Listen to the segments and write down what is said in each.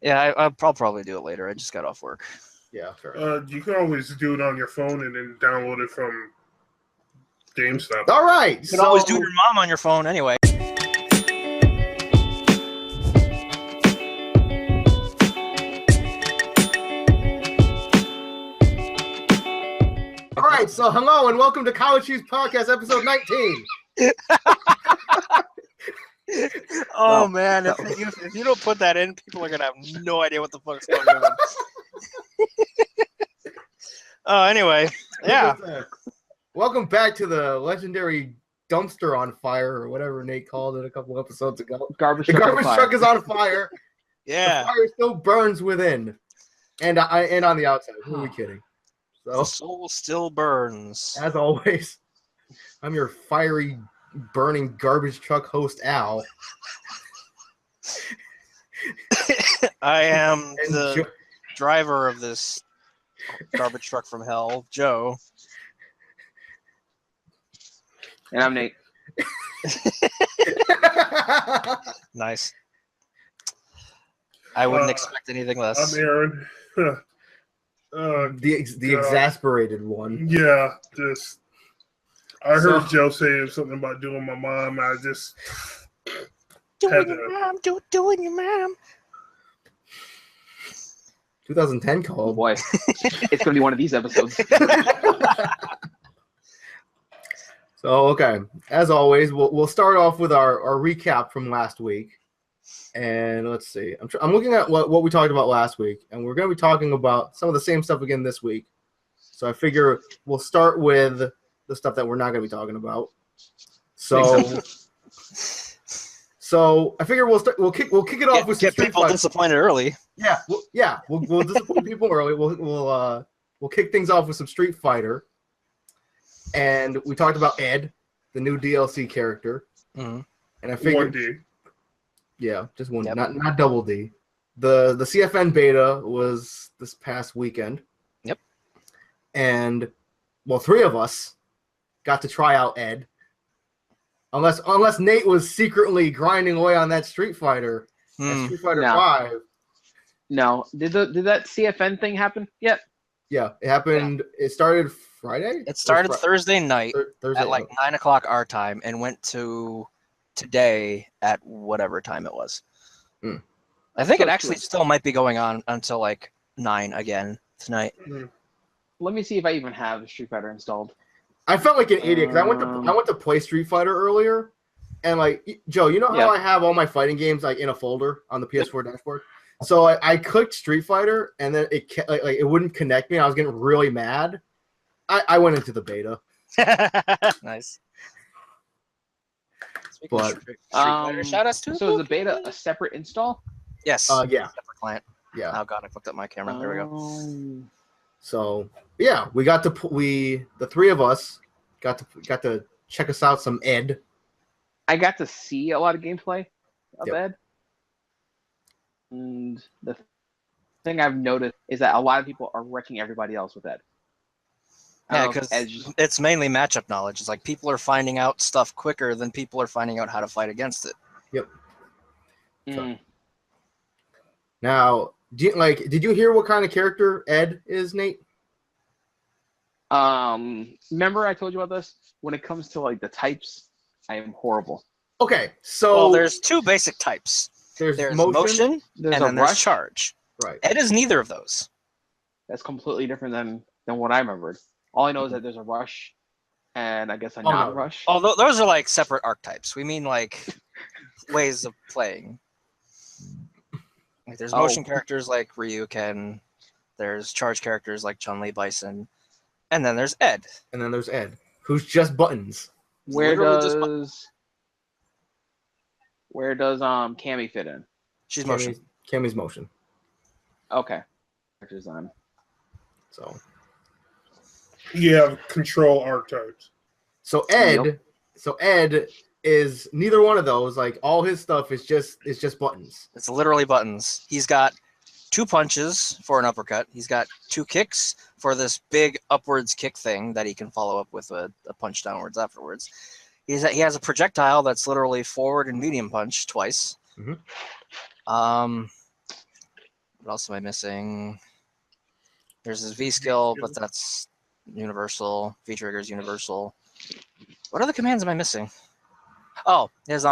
Yeah, I'll probably do it later. I just got off work. Yeah, fair. You can always do it on your phone and then download it from GameStop. All right. You can always do your mom on your phone anyway. All right, so hello and welcome to College Cheese Podcast, episode 19. Oh man, if you don't put that in, people are gonna have no idea what the fuck's going on. Anyway, yeah. Welcome back to the legendary dumpster on fire, or whatever Nate called it a couple episodes ago. The garbage truck is on fire. Yeah, the fire still burns within, and on the outside. Who are we kidding? So, the soul still burns. As always, I'm your fiery, burning garbage truck host, Al. I am the driver of this garbage truck from hell, Joe. And I'm Nate. Nice. I wouldn't expect anything less. I'm Aaron. The exasperated one. Yeah, I heard Joe say something about doing my mom. I just doing your mom. 2010 call. Oh boy, it's gonna be one of these episodes. So okay, as always, we'll start off with our recap from last week, and let's see. I'm looking at what we talked about last week, and we're going to be talking about some of the same stuff again this week. So I figure we'll start with the stuff that we're not going to be talking about. So I figure we'll kick it off with some get people disappointed early. Yeah, we'll disappoint people early. We'll kick things off with some Street Fighter. And we talked about Ed, the new DLC character. Mm-hmm. And I figured 1D. Yeah, just one, Yep. not double D. The CFN beta was this past weekend. Yep. And well, three of us got to try out Ed. Unless Nate was secretly grinding away on that Street Fighter. Street Fighter 5. No. Did that CFN thing happen yet? Yeah, it happened. Yeah. It started Friday? It started Thursday night Thursday at like 9 o'clock our time and went to today at whatever time it was. Mm. I think it actually still might be going on until like 9 again tonight. Let me see if I even have Street Fighter installed. I felt like an idiot because I went to play Street Fighter earlier, and like Joe, you know how I have all my fighting games like in a folder on the PS4 dashboard. So I clicked Street Fighter, and then it wouldn't connect me. I was getting really mad. I went into the beta. Nice. But Street Fighter, shout outs to. So is the beta a separate install? Yes. Yeah. Separate client. Yeah. Oh god, I fucked up my camera. There we go. So yeah, the three of us got to check us out some Ed. I got to see a lot of gameplay of Yep. Ed. And the thing I've noticed is that a lot of people are wrecking everybody else with Ed. Yeah, because it's mainly matchup knowledge. It's like people are finding out stuff quicker than people are finding out how to fight against it. Yep. Mm. Now, did you hear what kind of character Ed is, Nate? Remember I told you about this? When it comes to like the types, I am horrible. Okay, so there's two basic types. There's motion and then there's charge. Right. Ed is neither of those. That's completely different than what I remembered. All I know is that there's a rush and I guess a non-rush. Oh, those are like separate archetypes. We mean like ways of playing. Like there's motion characters like Ryu, Ken. There's charge characters like Chun-Li, Bison. And then there's Ed. Who's just buttons. Where does Cammy fit in? She's motion. Cammy's motion. Okay. Design. So you have control archetypes. So Ed is neither one of those. Like all his stuff is just buttons. It's literally buttons. He's got 2 punches for an uppercut. He's got 2 kicks for this big upwards kick thing that he can follow up with a punch downwards afterwards. He has a projectile that's literally forward and medium punch twice. Mm-hmm. What else am I missing? There's his V skill, but that's universal. V trigger is universal. What other commands am I missing? Oh, his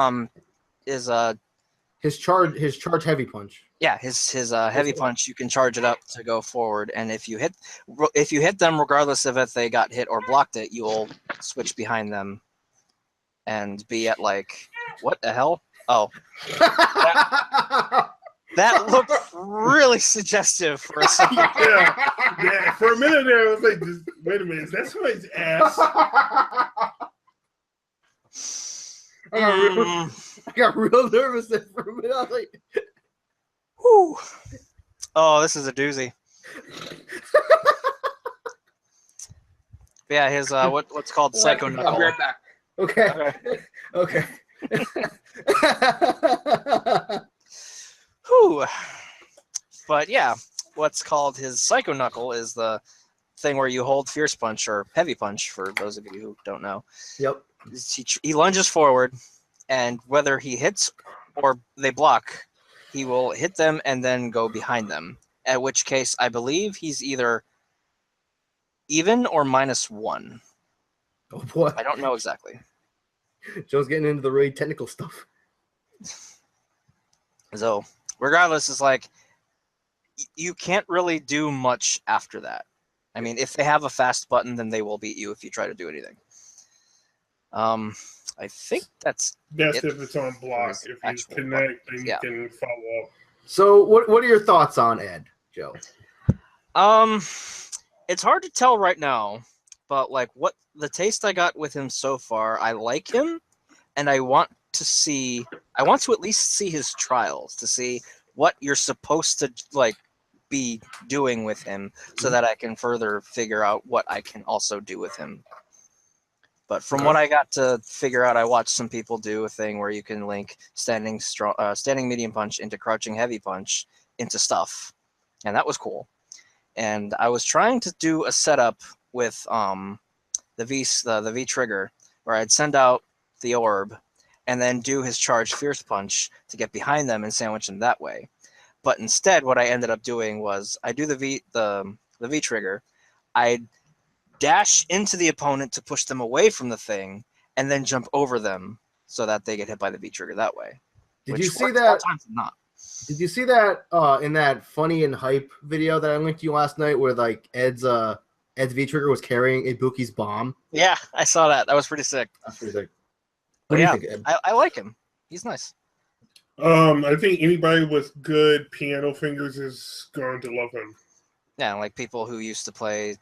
charge heavy punch. Yeah, his heavy punch. You can charge it up to go forward, and if you hit them, regardless of if they got hit or blocked it, you will switch behind them, and be at like what the hell? Oh, that looked really suggestive for a second. Yeah. For a minute there, I was like, "Wait a minute, is that somebody's ass?" I got real nervous there for a minute. I was like, whew. Oh, this is a doozy. Yeah, his what's called Psycho Knuckle. I'll be right back. Okay. Whew. But yeah, what's called his Psycho Knuckle is the thing where you hold Fierce Punch or Heavy Punch, for those of you who don't know. Yep. He lunges forward, and whether he hits or they block, he will hit them and then go behind them. At which case, I believe he's either even or -1. Oh boy. I don't know exactly. Joe's getting into the really technical stuff. So, regardless, it's like you can't really do much after that. I mean, if they have a fast button, then they will beat you if you try to do anything. I think that's if it's on block. If he's connect, then you can follow up. So, what are your thoughts on Ed, Joe? It's hard to tell right now, but like what the taste I got with him so far, I like him, and I want to at least see his trials to see what you're supposed to like be doing with him, so that I can further figure out what I can also do with him. But from what I got to figure out, I watched some people do a thing where you can link standing medium punch into crouching heavy punch into stuff, and that was cool. And I was trying to do a setup with the V trigger, where I'd send out the orb, and then do his charged Fierce Punch to get behind them and sandwich them that way. But instead, what I ended up doing was I do the V trigger, I'd dash into the opponent to push them away from the thing, and then jump over them so that they get hit by the V trigger that way. Did you see that? Not. Did you see that in that funny and hype video that I linked to you last night, where like Ed's V trigger was carrying Ibuki's bomb? Yeah, I saw that. That was pretty sick. That's pretty sick. What do you think, Ed? I like him. He's nice. I think anybody with good piano fingers is going to love him. Yeah, like people who used to play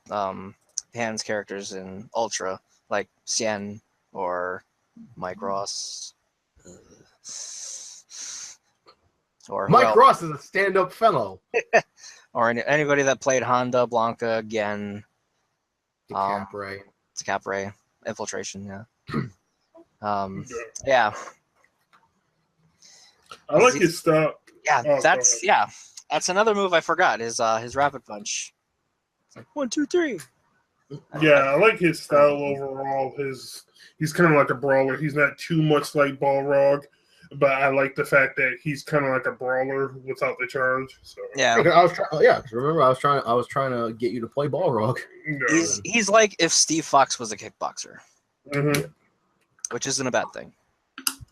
Hans characters in Ultra, like Cien or Mike Ross. Or Mike Ross is a stand-up fellow. Or anybody that played Honda, Blanca, Gen, Decapre, Infiltration, yeah. Yeah. I like his stuff. Yeah, that's another move I forgot. His rapid punch. It's like 1, 2, 3. Yeah, I like his style overall. He's kind of like a brawler. He's not too much like Balrog, but I like the fact that he's kind of like a brawler without the charge. So yeah, remember I was trying to get you to play Balrog. Yeah. He's like if Steve Fox was a kickboxer, which isn't a bad thing.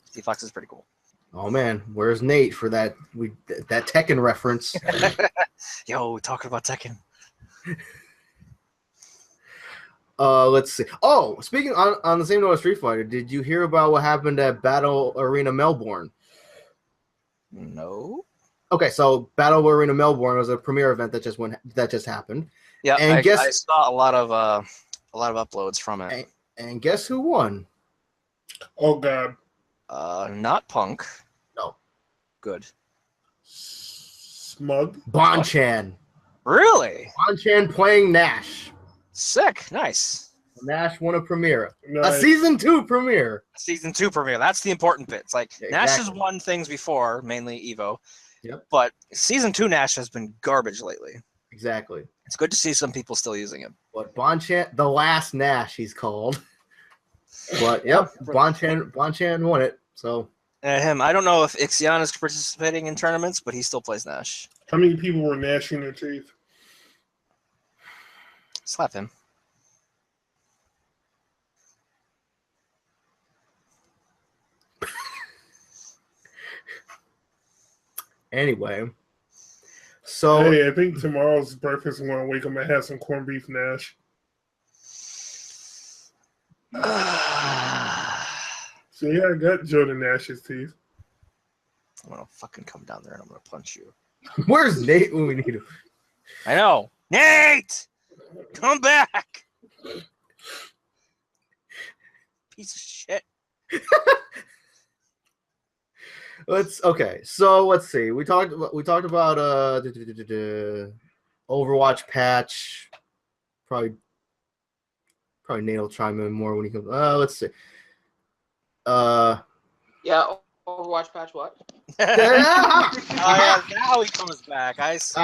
Steve Fox is pretty cool. Oh man, where's Nate for that Tekken reference? Yo, talking about Tekken. Let's see. Oh, speaking on the same note of Street Fighter, did you hear about what happened at Battle Arena Melbourne? No. Okay, so Battle Arena Melbourne was a premiere event that just happened. Yeah, and I saw a lot of uploads from it. And guess who won? Oh God. Not Punk. No. Good. Smug. Bonchan. Really? Bonchan playing Nash. Sick. Nice. Nash won a premiere. Nice. A season 2 premiere. Season 2 premiere. That's the important bit. It's like Exactly. Nash has won things before, mainly Evo. Yep. But season 2 Nash has been garbage lately. Exactly. It's good to see some people still using him. But Bonchan, the last Nash, he's called. But yep, Bonchan won it. So Him. I don't know if Ixion is participating in tournaments, but he still plays Nash. How many people were gnashing their teeth? Slap him. Anyway, so Hey, I think tomorrow's breakfast. I'm gonna wake up and have some corned beef Nash. See, I got Jordan Nash's teeth. I'm gonna fucking come down there and I'm gonna punch you. where's Nate when we need him? I know. Nate! Come back! Piece of shit. So let's see. We talked about Overwatch patch. Probably Nate will chime in more when he comes. Let's see. Yeah, Overwatch patch what? Oh yeah, now he comes back. I see.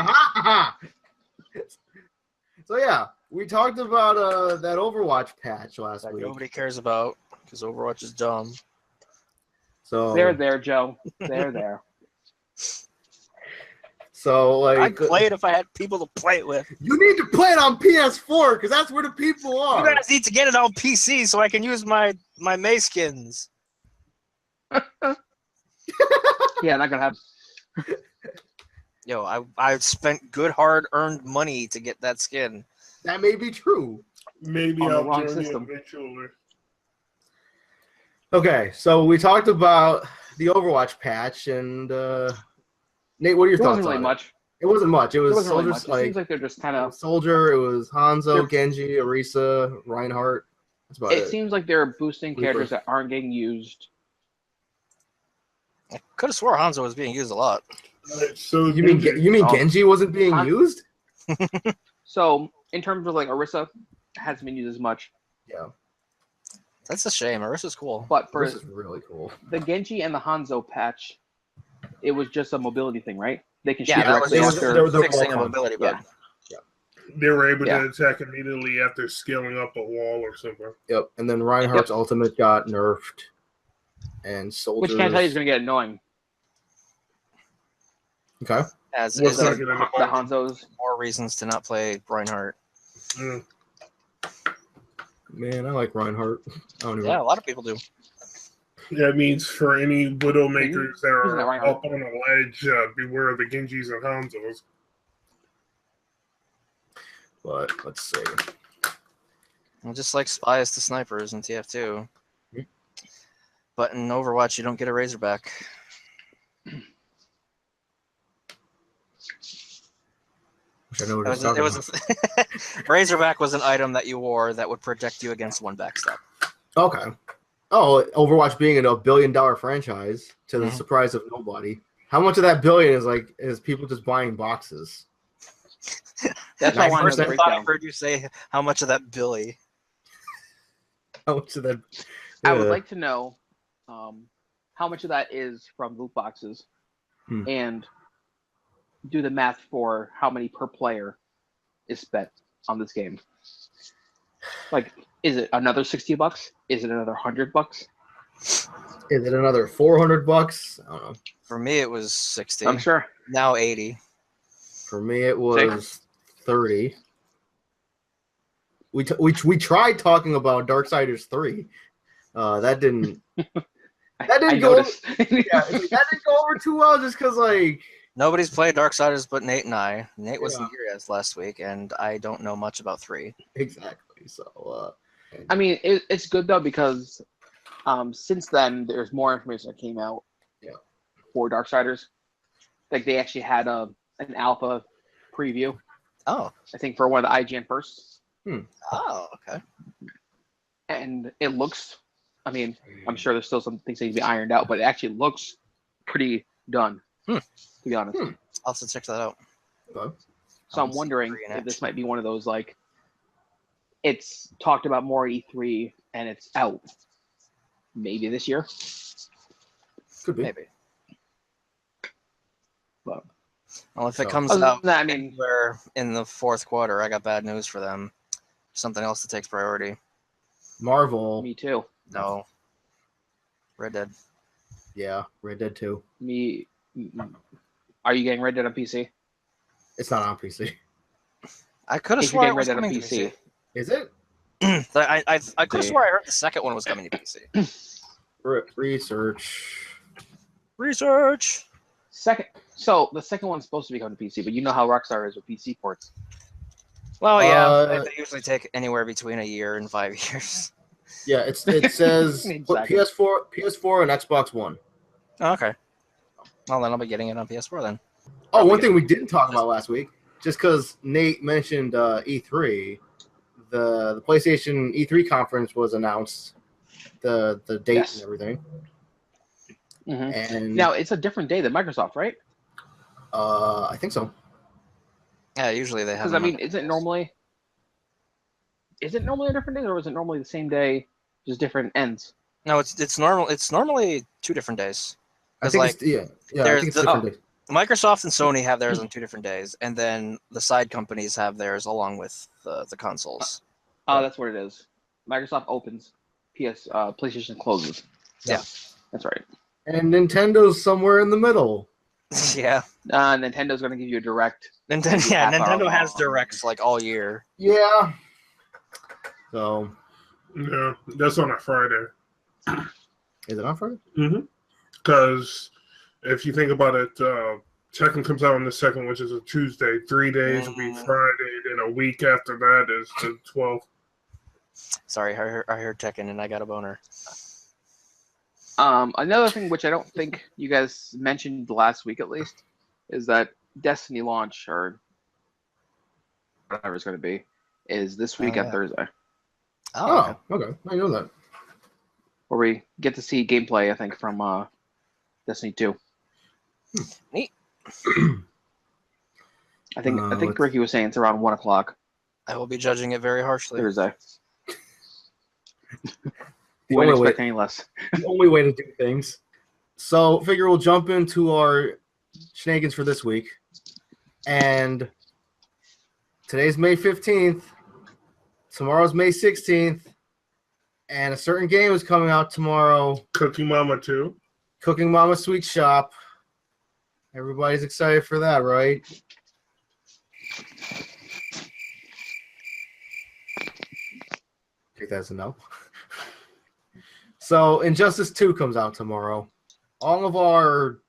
So yeah, we talked about that Overwatch patch last That week. nobody cares about because Overwatch is dumb. So They're there, Joe. They're there. So like, I'd play it if I had people to play it with. you need to play it on PS4 because that's where the people are. You guys need to get it on PC so I can use my May skins. Yeah, not gonna happen. Yo, I spent good hard-earned money to get that skin. That may be true. Maybe On the I'll wrong join you system. eventually. Okay, so we talked about the Overwatch patch, and Nate, what are your It thoughts wasn't really on much. it? It wasn't much. It It was wasn't really soldiers much. It seems like they're just kind of. Soldier. It was Hanzo, They're- Genji, Orisa, Reinhardt. That's about It it. seems like they're boosting Reaper. characters that aren't getting used. I could have swore Hanzo was being used a lot. Alright, so You mean Oh. Genji wasn't being Han- used? So in terms of like Orisa, hasn't been used as much. Yeah, That's a shame. Orisa's cool. But for this is really cool. the Genji and the Hanzo patch, it was just a mobility thing, right? They can Yeah, shoot that was directly just- after. there was- fixing a all mobility Yeah. bug. they were able Yeah. to attack immediately after scaling up a wall or something. Yep, and then Reinhardt's ultimate got nerfed, and Soldier. Which can't tell you is going to get annoying. Okay. As What's is not there gonna The Hanzos. more reasons to not play Reinhardt. Mm. Man, I like Reinhardt. I don't even. Yeah, a lot of people do. That means for any Widowmakers that Who's that, are Reinhardt? up on a ledge, beware of the Genjis and Hanzos. But let's see. Well, just like spies to snipers in TF2. Mhm. But in Overwatch, you don't get a Razorback. Which I know what you're It was talking Razorback was an item that you wore that would protect you against one backstab. about. Okay. Oh, Overwatch being a $1 billion franchise to the Mhm. surprise of nobody. How much of that billion is people just buying boxes? That's why I wanted First, to I break thought I down. heard you say how much of that Billy. How much of that? I would Yeah. like to know how much of that is from loot boxes, Hmm. and do the math for how many per player is spent on this game. Like, is it another $60? Is it another $100? Is it another $400? I don't know. For me, it was 60. I'm sure. Now 80. For me, it was 30. We tried talking about Darksiders 3. That didn't. That didn't go. noticed. Yeah, that didn't go over too well, just because like. Nobody's played Darksiders but Nate and I. Nate wasn't Yeah. here as last week, and I don't know much about 3. Exactly. So. I mean, it's good though because since then there's more information that came out. Yeah. For Darksiders, like they actually had an alpha preview. Oh. I think for one of the IGN firsts, Oh, okay. and it looks. I mean, I'm sure there's still some things that need to be ironed out, but it actually looks pretty done. To be honest. I'll have to check that out. Okay. So I'm Sounds wondering pretty if this action. might be one of those like it's talked about more at E3 and it's out maybe this year. Could be. Maybe. But Well, if it So- comes other out than that, I mean, anywhere in the fourth quarter, I got bad news for them. Something else that takes priority. Marvel. me too. No. Red Dead. Yeah, Red Dead 2. Me. Are you getting Red Dead on PC? It's not on PC. I could have If you're sworn it getting was Red Dead on coming to PC, PC. Is it? I could have sworn I heard the second one was coming to PC. Research. second. So the second one's supposed to be coming to PC, but you know how Rockstar is with PC ports. Well, yeah, Uh, they usually take anywhere between a year and 5 years. Yeah, it says Exactly. PS4 and Xbox One. Oh, okay. Well, then I'll be getting it on PS4 then. Oh, Probably one get thing we didn't talk about last week, just because Nate mentioned E3, the PlayStation E3 conference was announced, the date Yes. and everything. Mhm. And Now it's a different day than Microsoft, right? I think so. Yeah, usually they have. Because I mean, is it normally a different day, or is it normally the same day, just different ends? No, it's normal. It's normally 2 different days. I 'Cause, think like, it's I there's think it's the- different days. Microsoft and Sony have theirs on 2 different days, and then the side companies have theirs along with the consoles. Oh, that's what it is. Microsoft opens, PlayStation closes. Yeah. That's right. And Nintendo's somewhere in the middle. Yeah, Nintendo going to give you a direct. Nintendo. Maybe Yeah, half hour Nintendo has long. directs like all year. Yeah. So Yeah, that's on a Friday. is it on Friday? Because if you think about it, Tekken comes out on the 2nd, which is a Tuesday. 3 days will be Friday, then a week after that is the 12th. Sorry, I heard Tekken and I got a boner. Another thing which I don't think you guys mentioned last week, at least, is that Destiny launch, or whatever it's going to be, is this week on yeah. Thursday, Oh, okay. I know that. where we get to see gameplay, I think, from Destiny 2. Neat. I think Ricky was saying it's around 1 o'clock I will be judging it very harshly. Thursday. The Wouldn't only way, expect any less. the only way to do things. So, figure we'll jump into our shenanigans for this week. And today's May 15th. Tomorrow's May 16th. And a certain game is coming out tomorrow. Cookie Mama 2. Cooking Mama Sweet Shop. Everybody's excited for that, right? Take that as a no. So, Injustice 2 comes out tomorrow. All of our,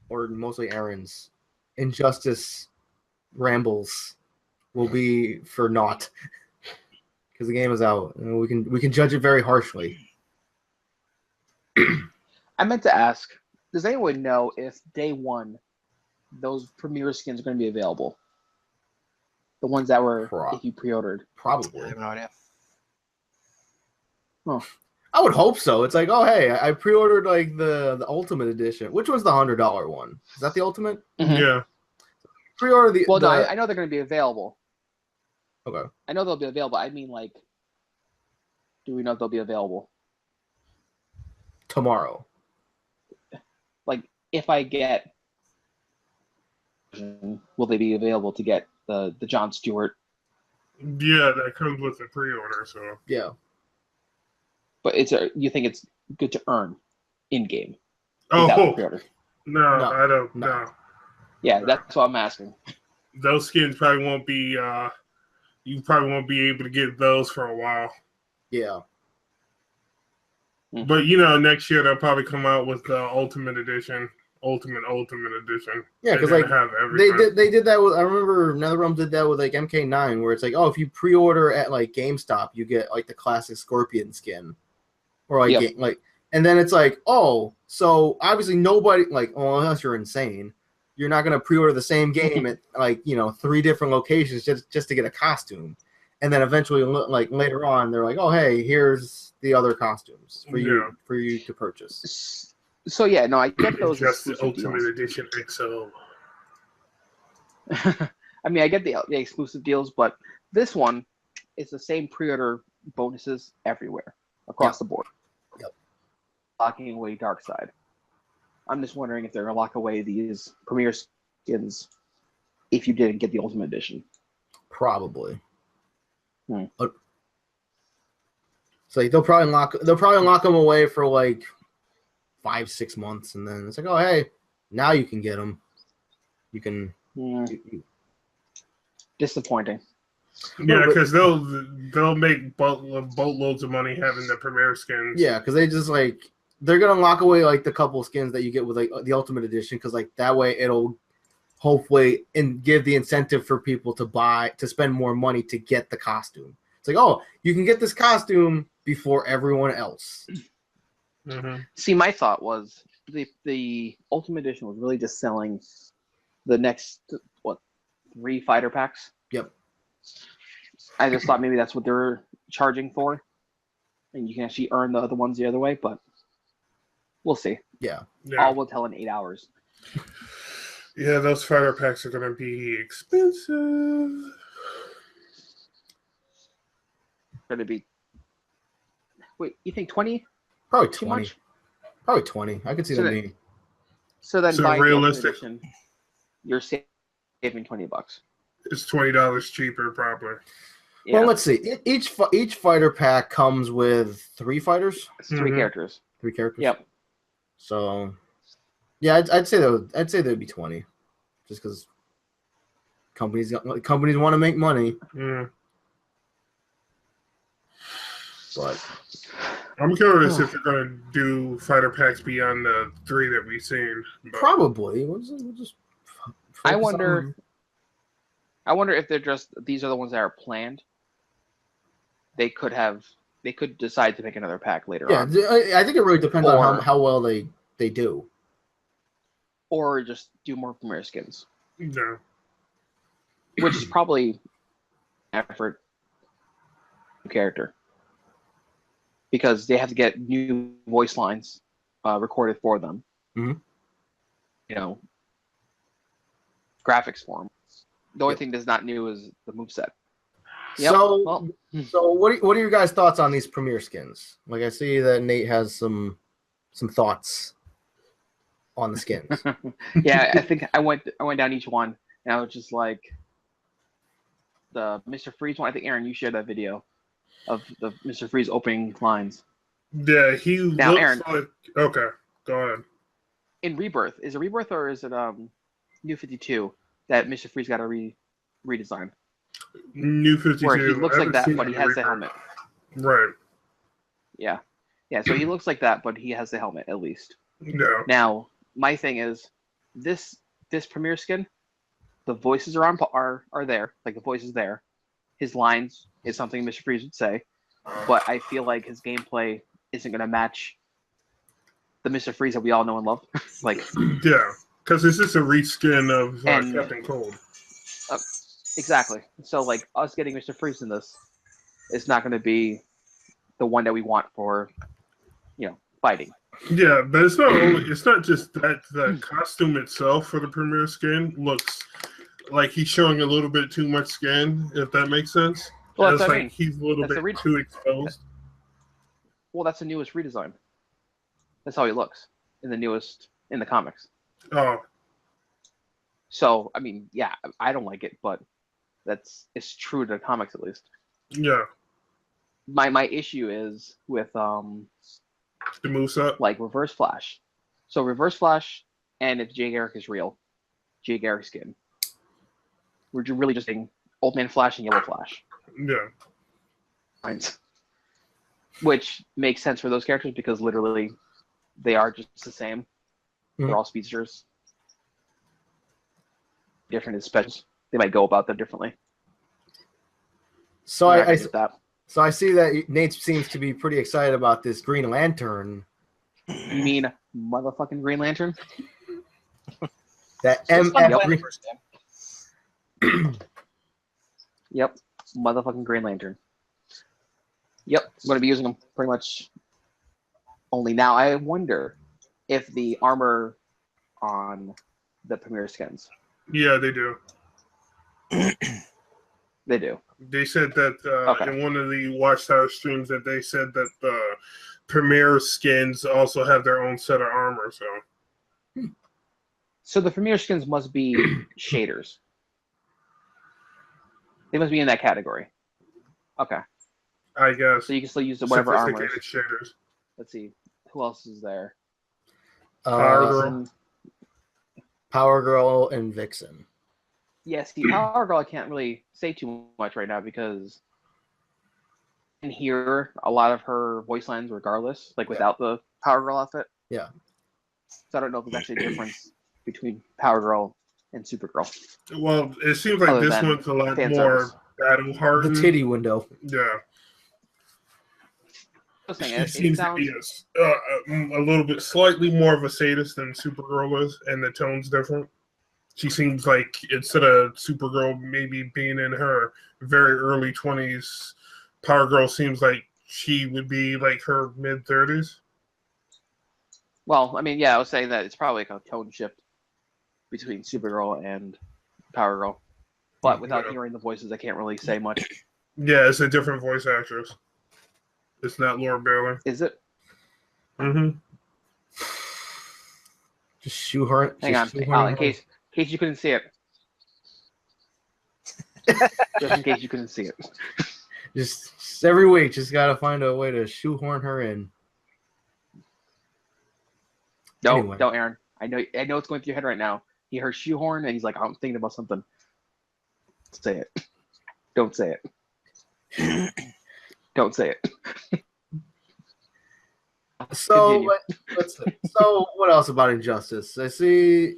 or mostly Aaron's, Injustice rambles will be for naught. Because the game is out. And we can judge it very harshly. I meant to ask, does anyone know if day one, those premiere skins are going to be available? The ones that were, if you pre-ordered. I Probably. have no idea. Huh. I would hope so. It's like, oh, hey, I pre-ordered like the Ultimate Edition. Which one's the $100 one? Is that the Ultimate? Mhm. Yeah. Pre-order the. Well, no, the- I know they're going to be available. Okay. I know they'll be available. I mean, like, do we know if they'll be available? Tomorrow. Like, if I get, will they be available to get the Jon Stewart? Yeah, that comes with the pre-order, so. Yeah. But you think it's good to earn in game without the Oh, pre-order? no, I don't know. Yeah, that's what I'm asking. Those skins probably won't be, you probably won't be able to get those for a while. Yeah. But, next year they'll probably come out with the Ultimate Edition. Ultimate Edition. Yeah, because And like then have everything. they did that with. I remember NetherRealm did that with like MK9, where it's like, oh, if you pre-order at like GameStop, you get like the classic Scorpion skin, or like Yep. and then it's like, oh, so obviously nobody unless you're insane, you're not gonna pre-order the same game at 3 different locations just to get a costume, and then eventually like later on they're like, oh, hey, here's the other costumes for you to purchase. So yeah, no, I get those Just the exclusive Ultimate deals. Edition XO. I mean, I get the exclusive deals, but this one is the same pre-order bonuses everywhere across the board. Yep. Locking away Darkseid. I'm just wondering if they're gonna lock away these premiere skins if you didn't get the Ultimate Edition. Probably. Hmm. So they'll probably lock them away for like 5-6 months, and then it's like, oh hey, now you can get them. You can. Yeah. Disappointing. Yeah, because they'll make boatloads of money having the premiere skins. Yeah, because they just like they're gonna lock away like the couple skins that you get with like the Ultimate Edition, because like that way it'll hopefully give the incentive for people to spend more money to get the costume. It's like, oh, you can get this costume before everyone else. Mm-hmm. See, my thought was the Ultimate Edition was really just selling the next 3 fighter packs. Yep. I just thought maybe that's what they're charging for, and you can actually earn the other ones the other way. But we'll see. Yeah. All will tell in 8 hours. Yeah, those fighter packs are going to be expensive. Going to be. Wait, you think 20? Probably Too 20. much? Probably 20. I could see So that then- being. So then, So buying the Ultimate realistic- Edition, you're saving $20. It's $20 cheaper, probably. Yeah, Well, let's see. Each fighter pack comes with 3 fighters, it's 3 Mhm. characters. 3 characters. Yep. So, yeah, I'd say that would be 20, just because companies want to make money. Mm. But I'm curious if they're going to do fighter packs beyond the 3 that we've seen. But probably we'll just. I focus wonder. on- I wonder if they're just these are the ones that are planned. They could decide to make another pack later Yeah, on, I think it really depends on Or- how well they do. or just do more premiere skins, no. which is probably effort character because they have to get new voice lines recorded for them. Mhm. You know, graphics for them. The only Yep. thing that's not new is the moveset. Yep, So, well, so what are your guys' thoughts on these premiere skins? Like, I see that Nate has some thoughts on the skins. yeah, I think I went down each one, and I was just like, the Mr. Freeze one. I think Aaron, you shared that video of the Mr. Freeze opening lines. Yeah, he Now, looks Aaron- like... Okay, go ahead. In Rebirth, is it Rebirth or is it New 52 that Mr. Freeze got a redesign? New 52. Where he looks I like haven't that, seen but he it has the either. helmet. Right. Yeah, so he looks like that, but he has the helmet at least. No. Now, my thing is, this premiere skin, the voices are there, like the voice is there. His lines is something Mr. Freeze would say, but I feel like his gameplay isn't going to match the Mr. Freeze that we all know and love. Like, Yeah, because this is a reskin of And- Captain Cold. exactly. So, like, us getting Mr. Freeze in this is not going to be the one that we want for, fighting. Yeah, but it's not just that. The costume itself for the premiere skin looks like he's showing a little bit too much skin, if that makes sense. Well, It's that's what I like mean. he's a little That's the bit too exposed. Well, that's the newest redesign. That's how he looks in the comics. Oh, So, I mean, yeah, I don't like it, but it's true to the comics at least. yeah. My issue is with The moveset. like Reverse Flash. So Reverse Flash, and if Jay Garrick is real, Jay Garrick skin. We're really just saying Old Man Flash and Yellow Flash Yeah. lines, which makes sense for those characters because literally they are just the same. Mhm. They're all speedsters. Different is specials. They might go about them differently. So We're not I gonna get that. so I see that Nate seems to be pretty excited about this Green Lantern. You mean motherfucking Green Lantern? That It's fun MF playing the Green. first game. Yep, motherfucking Green Lantern. Yep, I'm going to be using them pretty much only now. I wonder if the armor on the Premier skins. Yeah, they do. They do. They said that Okay. in one of the Watchtower streams that they said that the Premier skins also have their own set of armor. So So the Premier skins must be shaders. They must be in that category. Okay, I guess so you can still use whatever armor. sophisticated shaders. Let's see, who else is there? Power Uh, Girl. Power Girl and Vixen. Yes, the Power Girl I can't really say too much right now because I can hear a lot of her voice lines regardless, like without the Power Girl outfit. Yeah. So I don't know if there's actually a difference between Power Girl and Supergirl. Well, it seems like Other this than one's a lot fan more service. battle hardened. The titty window. Yeah. I was saying, She it seems to sounds be a little bit slightly more of a sadist than Supergirl is, and the tone's different. She seems like instead of Supergirl maybe being in her very early 20s, Power Girl seems like she would be like her mid 30s. well. I mean, yeah, I was saying that it's probably like a tone shift between Supergirl and Power Girl, but without Yeah. hearing the voices, I can't really say much. Yeah, it's a different voice actress. It's not Laura Bailey. Is it? Mm-hmm. Just shoehorn. Hang on, just shoehorn in case you couldn't see it. Just in case you couldn't see it. Just every week, just gotta find a way to shoehorn her in. No, Anyway. don't, Aaron. I know it's going through your head right now. He heard shoehorn and he's like, I'm thinking about something. Say it. Don't say it. Don't say it. So Continue. let's see. So what else about Injustice? I see,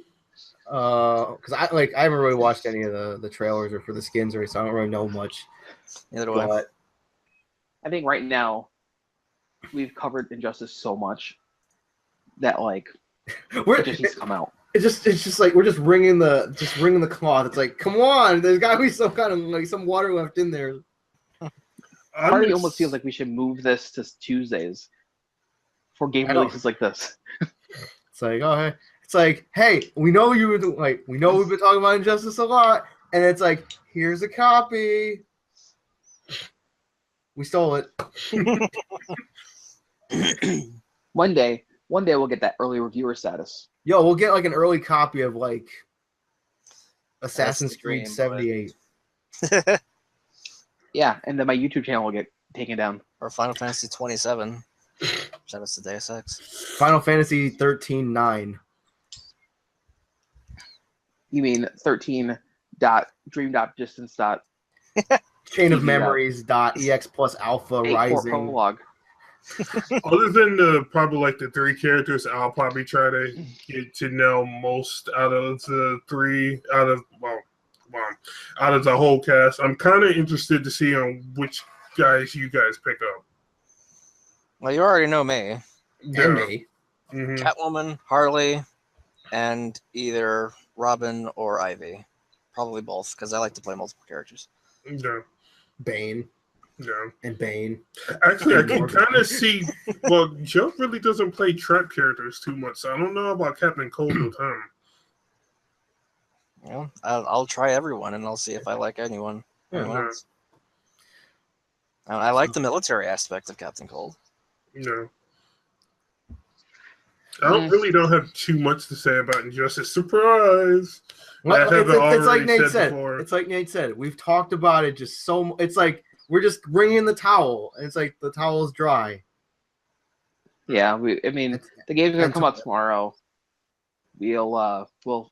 because I haven't really watched any of the trailers or for the skins or anything, so I don't really know much. Neither do I. But I think right now we've covered Injustice so much that like we're it just needs to come out. it's just like we're just wringing the cloth. It's like, come on, there's got to be some kind of like some water left in there. Part of me almost feels like we should move this to Tuesdays for game I know. releases like this. It's like, oh, hey. It's like, hey, we know you were we know we've been talking about Injustice a lot, and it's like, here's a copy. We stole it. One day we'll get that early reviewer status. Yo, we'll get like an early copy of like Assassin's the Creed dream, 78. Yeah, and then my YouTube channel will get taken down. Or Final Fantasy 27. Shout out to Deus Ex. Final Fantasy 13.9. You mean 13 dot dream dot distance dot Chain of TV Memories dot EX plus Alpha 8 Rising. prologue. Other than probably like the three characters, I'll probably try to get to know most out of the three out of the whole cast. I'm kind of interested to see on which guys you guys pick up. Well, you already know me. And me. Mhm. Catwoman, Harley, and either Robin or Ivy. Probably both, because I like to play multiple characters. Yeah. Bane. Yeah. And Bane. Actually, I can kind of see. Well, Joe really doesn't play trap characters too much, so I don't know about Captain Cold with him. Yeah, I'll try everyone, and I'll see if I like anyone Yeah. else. I like the military aspect of Captain Cold. No. I don't have too much to say about Injustice. Surprise! Well, I haven't it's like already Nate said said. before. It's like Nate said. We've talked about it just so. It's like we're just wringing the towel, and it's like the towel is dry. Yeah, the game's gonna come out Until- tomorrow. We'll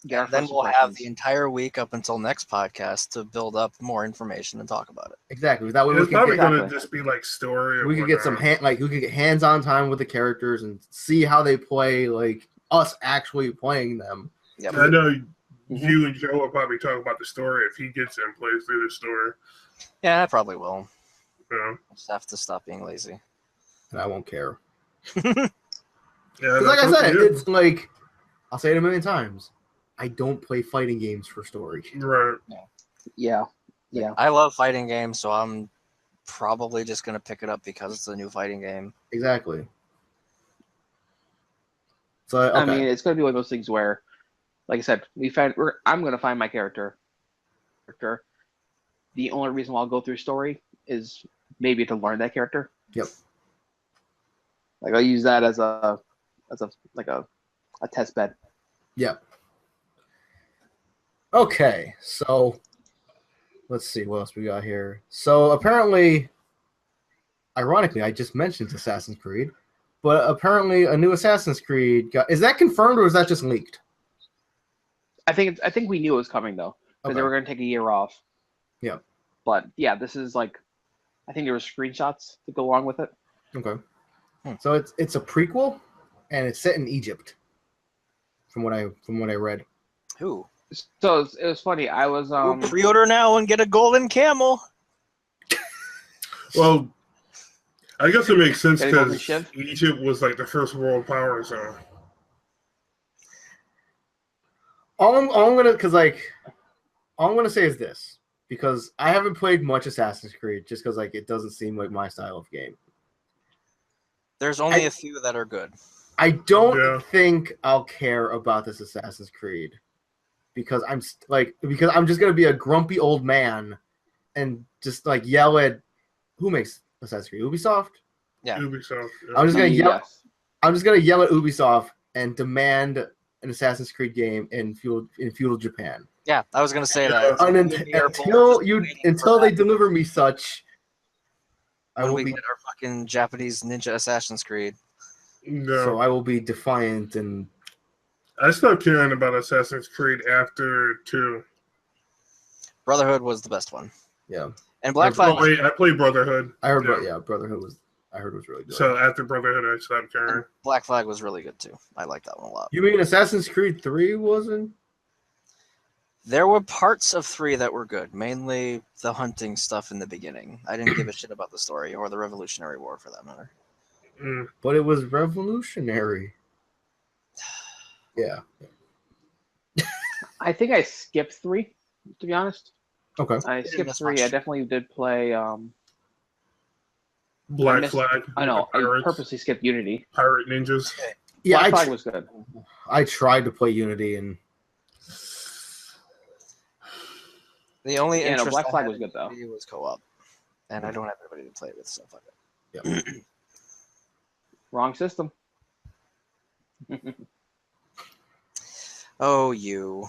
get our Then first we'll have impressions. the entire week up until next podcast to build up more information and talk about it. Exactly. That way we It's can probably get, going to Exactly. just be like story. Or we could get some we could get hands-on time with the characters and see how they play, like us actually playing them. Yep. I know you and Joe will probably talk about the story if he gets in plays through the story. Yeah, I probably will. Yeah. Just have to stop being lazy. And I won't care. Yeah. Because like I that's said, what you do. it's like I'll say it a million times. I don't play fighting games for story. Right. Yeah. I love fighting games, so I'm probably just going to pick it up because it's a new fighting game. Exactly. So okay. I mean, it's gonna be one of those things where, like I said, I'm gonna find my character. The only reason why I'll go through story is maybe to learn that character. Yep. Like I'll use that as a test bed. Yep. Okay, so let's see what else we got here. So apparently, ironically, I just mentioned Assassin's Creed. but apparently a new Assassin's Creed is that confirmed or is that just leaked? I think we knew it was coming though, because they were going to take a year off. Yeah. But yeah, this is like, I think there were screenshots to go along with it. Okay. So it's a prequel, and it's set in Egypt. From what I read. Who? So it was funny. I was pre-order now and get a golden camel. Well, I guess it makes sense Gotta go because Shiv? Egypt was like the first world power, so. All I'm gonna say is this, because I haven't played much Assassin's Creed, just because like it doesn't seem like my style of game. There's only a few that are good. I don't think I'll care about this Assassin's Creed because I'm just gonna be a grumpy old man and just like yell at who makes Assassin's Creed? Ubisoft? Yeah. Ubisoft. Yeah. I'm just gonna yell. Yes. I'm just gonna yell at Ubisoft and demand an Assassin's Creed game in feudal Japan. Yeah, I was gonna say that. Until they deliver me such, I will we be. get our fucking Japanese ninja Assassin's Creed. No. So I will be defiant and. I stopped caring about Assassin's Creed after 2. Brotherhood was the best one. Yeah. And Black Flag. I played Brotherhood. I heard, Brotherhood was. I heard was really good. So after Brotherhood, I stopped caring. Black Flag was really good too. I like that one a lot. You mean Assassin's Creed 3 wasn't? There were parts of 3 that were good, mainly the hunting stuff in the beginning. I didn't give a shit about the story or the Revolutionary War for that matter. But it was revolutionary. Yeah. I think I skipped 3, to be honest. Okay. I skipped 3. I definitely did play. Black Flag. I know. I Pirates, purposely skipped Unity. Pirate Ninjas. Yeah, Black Flag was good. I tried to play Unity and. The only interest Black Flag I had was good though. in was co-op, and I don't have anybody to play it with, so fuck it. Yep. Wrong system. Oh, you.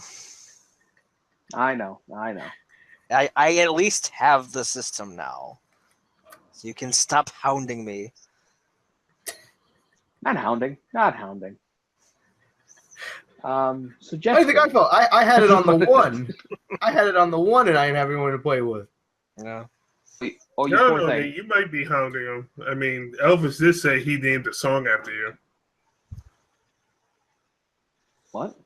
I know. I at least have the system now, so you can stop hounding me. Not hounding. So Jeff, I think I felt I had it on the 1. I had it on the 1, and I didn't have anyone to play with. Yeah. Oh, you No, poor thing. you might be hounding him. I mean, Elvis did say he named a song after you. What?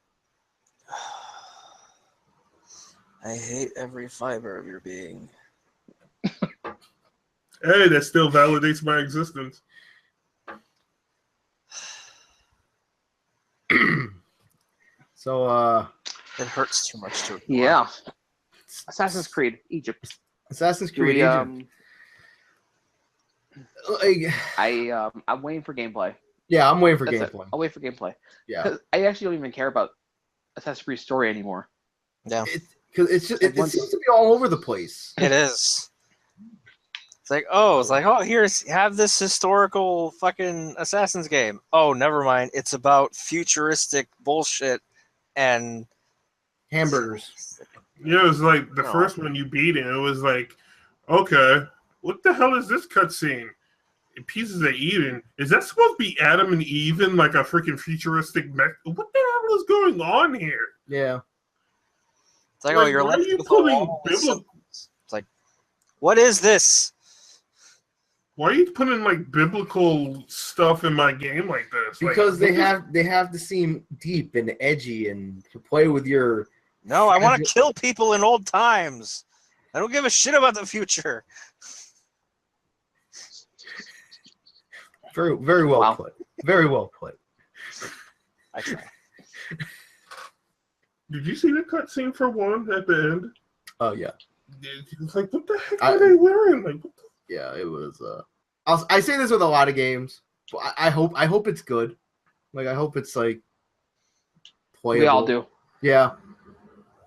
I hate every fiber of your being. Hey, that still validates my existence. So, It hurts too much to ignore. Yeah. Assassin's Creed Egypt. Assassin's Do Creed. we, I'm waiting for gameplay. Yeah, I'm waiting for That's it. gameplay. I'll wait for gameplay. Yeah, 'Cause I actually don't even care about Assassin's Creed story anymore. Yeah. because it seems to be all over the place. It is. It's like, have this historical fucking Assassin's game. Oh, never mind. It's about futuristic bullshit and Hamburgers. Yeah, it was like the first one you beat it. It was like, okay, what the hell is this cutscene? Pieces of Eden. Is that supposed to be Adam and Eve in like a freaking futuristic mech? What the hell is going on here? Yeah. it's like, Like, oh, you're why are left you with a putting wall with biblical- symbols. It's like, what is this? Why are you putting like biblical stuff in my game like this? Like, Because what they have to seem deep and edgy and to play with your. No, I want to kill people in old times. I don't give a shit about the future. Very, very well Wow. put. Very well put. I try. Did you see the cutscene for 1 at the end? Oh yeah, It's like, what the heck are they wearing? Like, what the yeah. It was. I say this with a lot of games. But I hope it's good. Like I hope it's like. Playable. We all do. Yeah.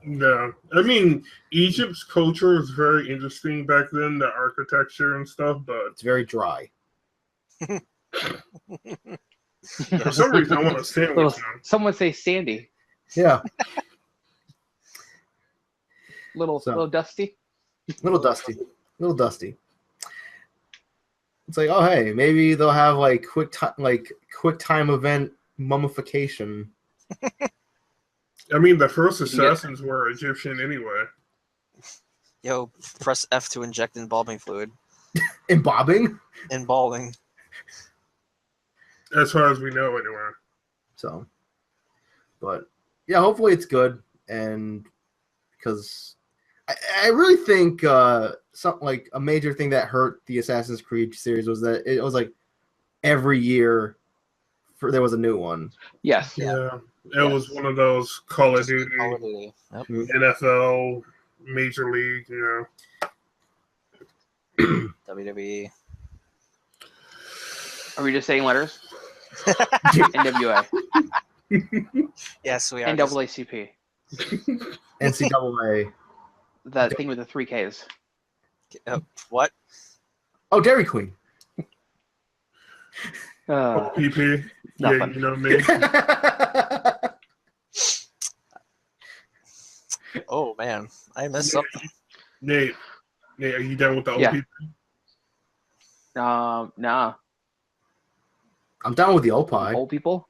No, I mean Egypt's culture was very interesting back then, the architecture and stuff. But It's very dry. for some reason, I want to stand with them. Someone say Sandy. Yeah. Little dusty. Little dusty. It's like, oh hey, maybe they'll have like quick time event mummification. I mean, the first Did you get- assassins were Egyptian anyway. Yo, press F to inject embalming fluid. Embalming? Embalming. As far as we know, anyway. So, but yeah, hopefully it's good, and because I really think something like a major thing that hurt the Assassin's Creed series was that it was like every year there was a new one. Yes. Yeah. It was one of those Call of Duty, Call of Duty. Yep. NFL, Major League, you know. WWE. Are we just saying letters? NWA. Yes, we are. NAACP. NCAA. That thing with the 3 Ks. What? Oh, Dairy Queen. PP. Yeah, Nothing. you know me. Oh man, I missed something. Nate, are you done with the Yeah. OPP? Nah. I'm down with the Opie. Old people?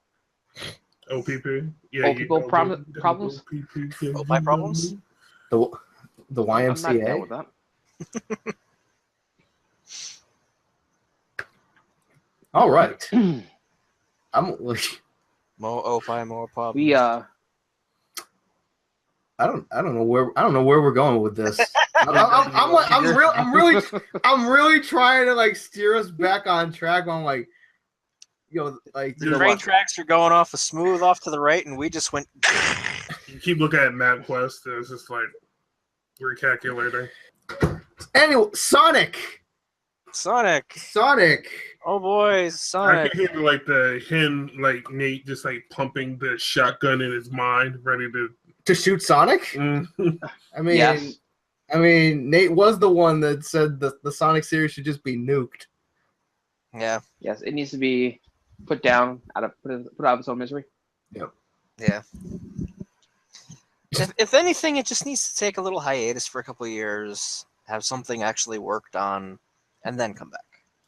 OPP? Yeah, Old people problems? OPP. Oh, my problems? The I'm not down YMCA. with that. All right. I'm like, More Opie, more problems. We I don't know where we're going with this. I'm really trying to like steer us back on track. I'm like, like the train tracks are going off smooth off to the right, and we just went. You keep looking at MapQuest, and it's just like recalculating. Anyway, Sonic. Oh boy, I Sonic. can hear like Nate just like pumping the shotgun in his mind, ready To shoot Sonic? to. I mean, Yes. Nate was the one that said the Sonic series should just be nuked. Yeah, Yes, it needs to be put down, put out of its own misery. yeah. If anything, it just needs to take a little hiatus for a couple of years, have something actually worked on, and then come back.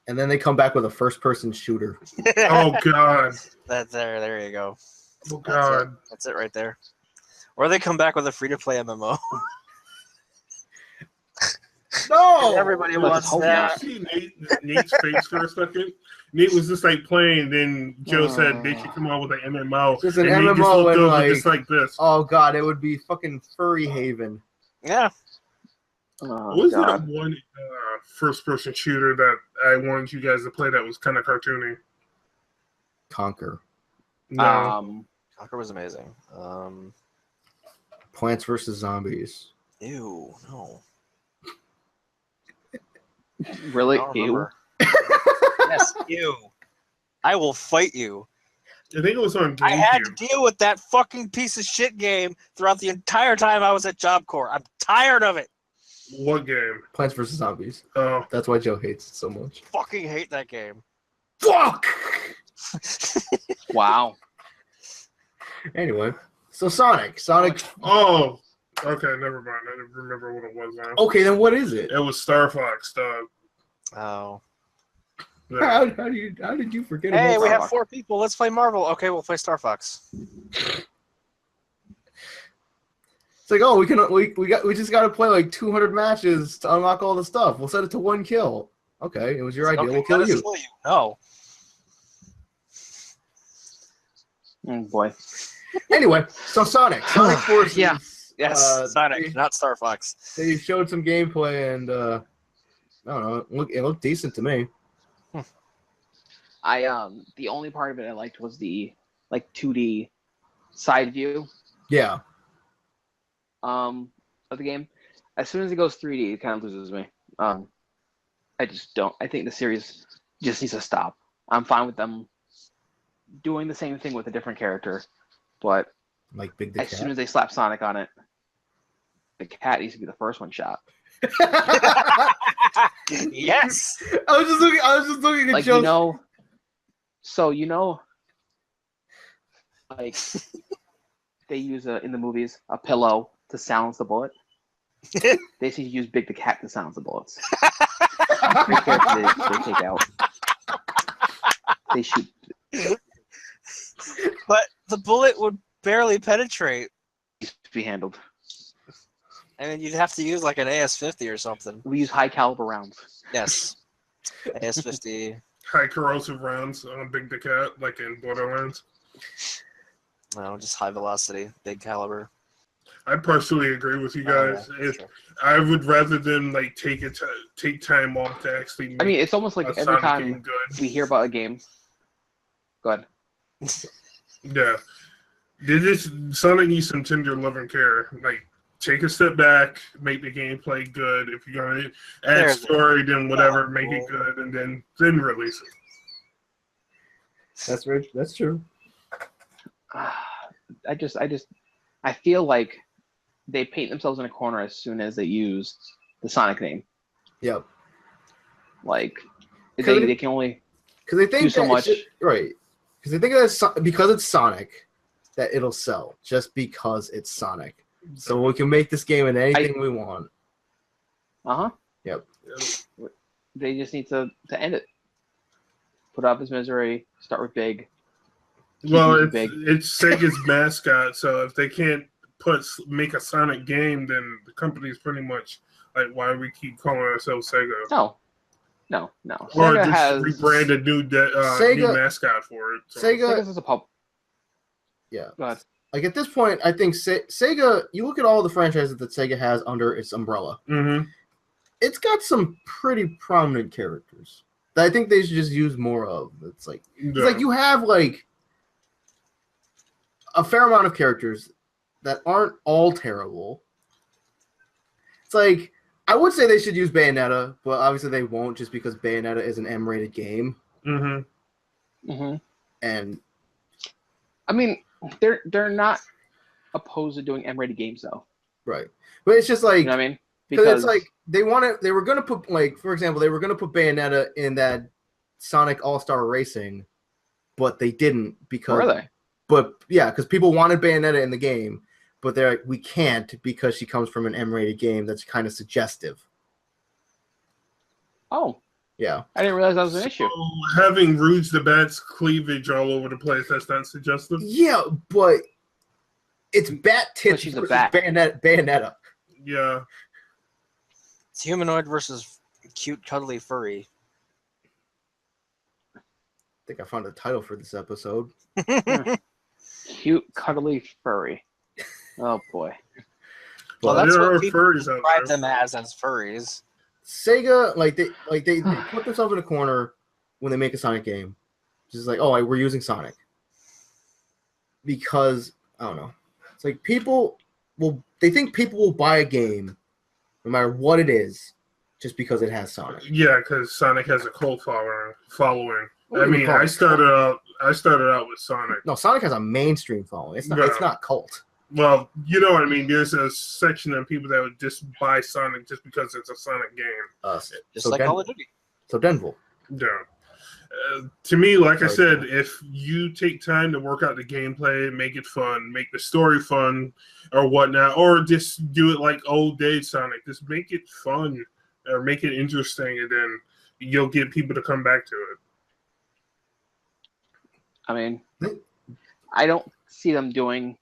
And then they come back with a first-person shooter. Oh God! There you go. Oh God! That's it right there. Or they come back with a free-to-play MMO. No, Everybody Let's wants hope that. Did you see Nate's face for a second? Nate was just like playing. Then Joe said they should come out with an MMO. Just an and Nate MMO just looked and over like, just like this. oh God, it would be fucking Furry Haven. Yeah. Oh, What was God. that one first-person shooter that I wanted you guys to play that was kind of cartoony? Conquer. No. Conquer was amazing. Plants vs. Zombies. Ew, no. Really? I don't Ew. remember. Yes, ew. I will fight you. I think it was on I had to GameCube. deal with that fucking piece of shit game throughout the entire time I was at Job Corps. I'm tired of it. What game? Plants vs. Zombies. Oh, That's why Joe hates it so much. Fucking hate that game. Fuck! Wow. Anyway, so Sonic. oh. Okay, never mind. I didn't remember what it was now. Okay, then what is it? It was Star Fox, dog. Oh. Yeah. How did you forget Hey, about we Star have Fox? 4 people. Let's play Marvel. Okay, we'll play Star Fox. It's like, oh, we just got to play like 200 matches to unlock all the stuff. We'll set it to 1 kill. Okay, it was your idea. Okay, We'll kill let us you. kill you. No. Oh, boy. Anyway, so Sonic Forces. Yeah. Yes, Sonic, not Star Fox. They showed some gameplay, and I don't know, it looked decent to me. The only part of it I liked was the like 2D side view Yeah, of the game. As soon as it goes 3D, it kind of loses me. I just don't. I think the series just needs to stop. I'm fine with them doing the same thing with a different character, but like Big the as Cat. soon as they slap Sonic on it, the cat needs to be the first one shot. Yes. I was just looking at Like Joe. Like they use in the movies a pillow to silence the bullet. They should use Big the Cat to silence the bullets. Every character they take out. They shoot. But the bullet would barely penetrate. To be handled. I mean, you'd have to use like an AS-50 or something. We use high caliber rounds. Yes. AS-50. High corrosive rounds on Big the Cat, like in Borderlands. No, just high velocity, big caliber. I personally agree with you guys. Yeah, If sure. I would rather them like take time off to actually make I mean, it's almost like a every Sonic time game good. we hear about a game. Go ahead. Yeah. Sonic needs some tender love and care. Like, take a step back, make the gameplay good. If you're gonna add There's story, then whatever, make cool. it good, and then release it. That's true. I feel like they paint themselves in a corner as soon as they use the Sonic name. Yep. Like, Because they can only they think do so that much. right. Because they think that because it's Sonic, that it'll sell just because it's Sonic. So we can make this game in anything we want. Uh-huh. Yep. They just need to end it. Put off his misery, start with big. Well, Keep it it's Sega's mascot, so if they can't make a Sonic game, then the company's pretty much like, why do we keep calling ourselves Sega? No. Or Sega just has rebrand a new Sega- mascot for it. So. Sega, Sega's a pub. yeah. Go ahead. Like at this point, I think Sega. You look at all the franchises that Sega has under its umbrella. Mm-hmm. It's got some pretty prominent characters that I think they should just use more of. It's like you have like a fair amount of characters that aren't all terrible. It's like I would say they should use Bayonetta, but obviously they won't just because Bayonetta is an M-rated game. Mm-hmm. And I mean, they're not opposed to doing M-rated games though. right, but it's just like You know what I mean? because it's like they were gonna put, like, for example, they were gonna put Bayonetta in that Sonic All-Star Racing, but they didn't because where are they? But yeah, because people wanted Bayonetta in the game, but they're like, we can't because she comes from an M-rated game that's kind of suggestive. Oh, Yeah. I didn't realize that was an issue. Having Rouge the Bat's cleavage all over the place, that's not suggestive. Yeah, but it's Bat Tits she's a versus bat. Bayonetta. Yeah. It's humanoid versus cute, cuddly furry. I think I found a title for this episode. Cute, cuddly, furry. Oh boy. Well, But that's there what are people furries out describe there. them as furries. Sega, they put themselves in a corner when they make a Sonic game. Just like, oh, we're using Sonic. Because, I don't know. It's like they think people will buy a game no matter what it is just because it has Sonic. Yeah, because Sonic has a cult following. What I do you mean, call I it? started out with Sonic. No, Sonic has a mainstream following. It's Yeah. not cult. Well, you know what I mean. There's a section of people that would just buy Sonic just because it's a Sonic game. Just like Call of Duty. So Denville. Yeah. To me, like I Sorry, said, if you take time to work out the gameplay, make it fun, make the story fun, or whatnot, or just do it like old days Sonic, just make it fun or make it interesting, and then you'll get people to come back to it. I mean, I don't see them doing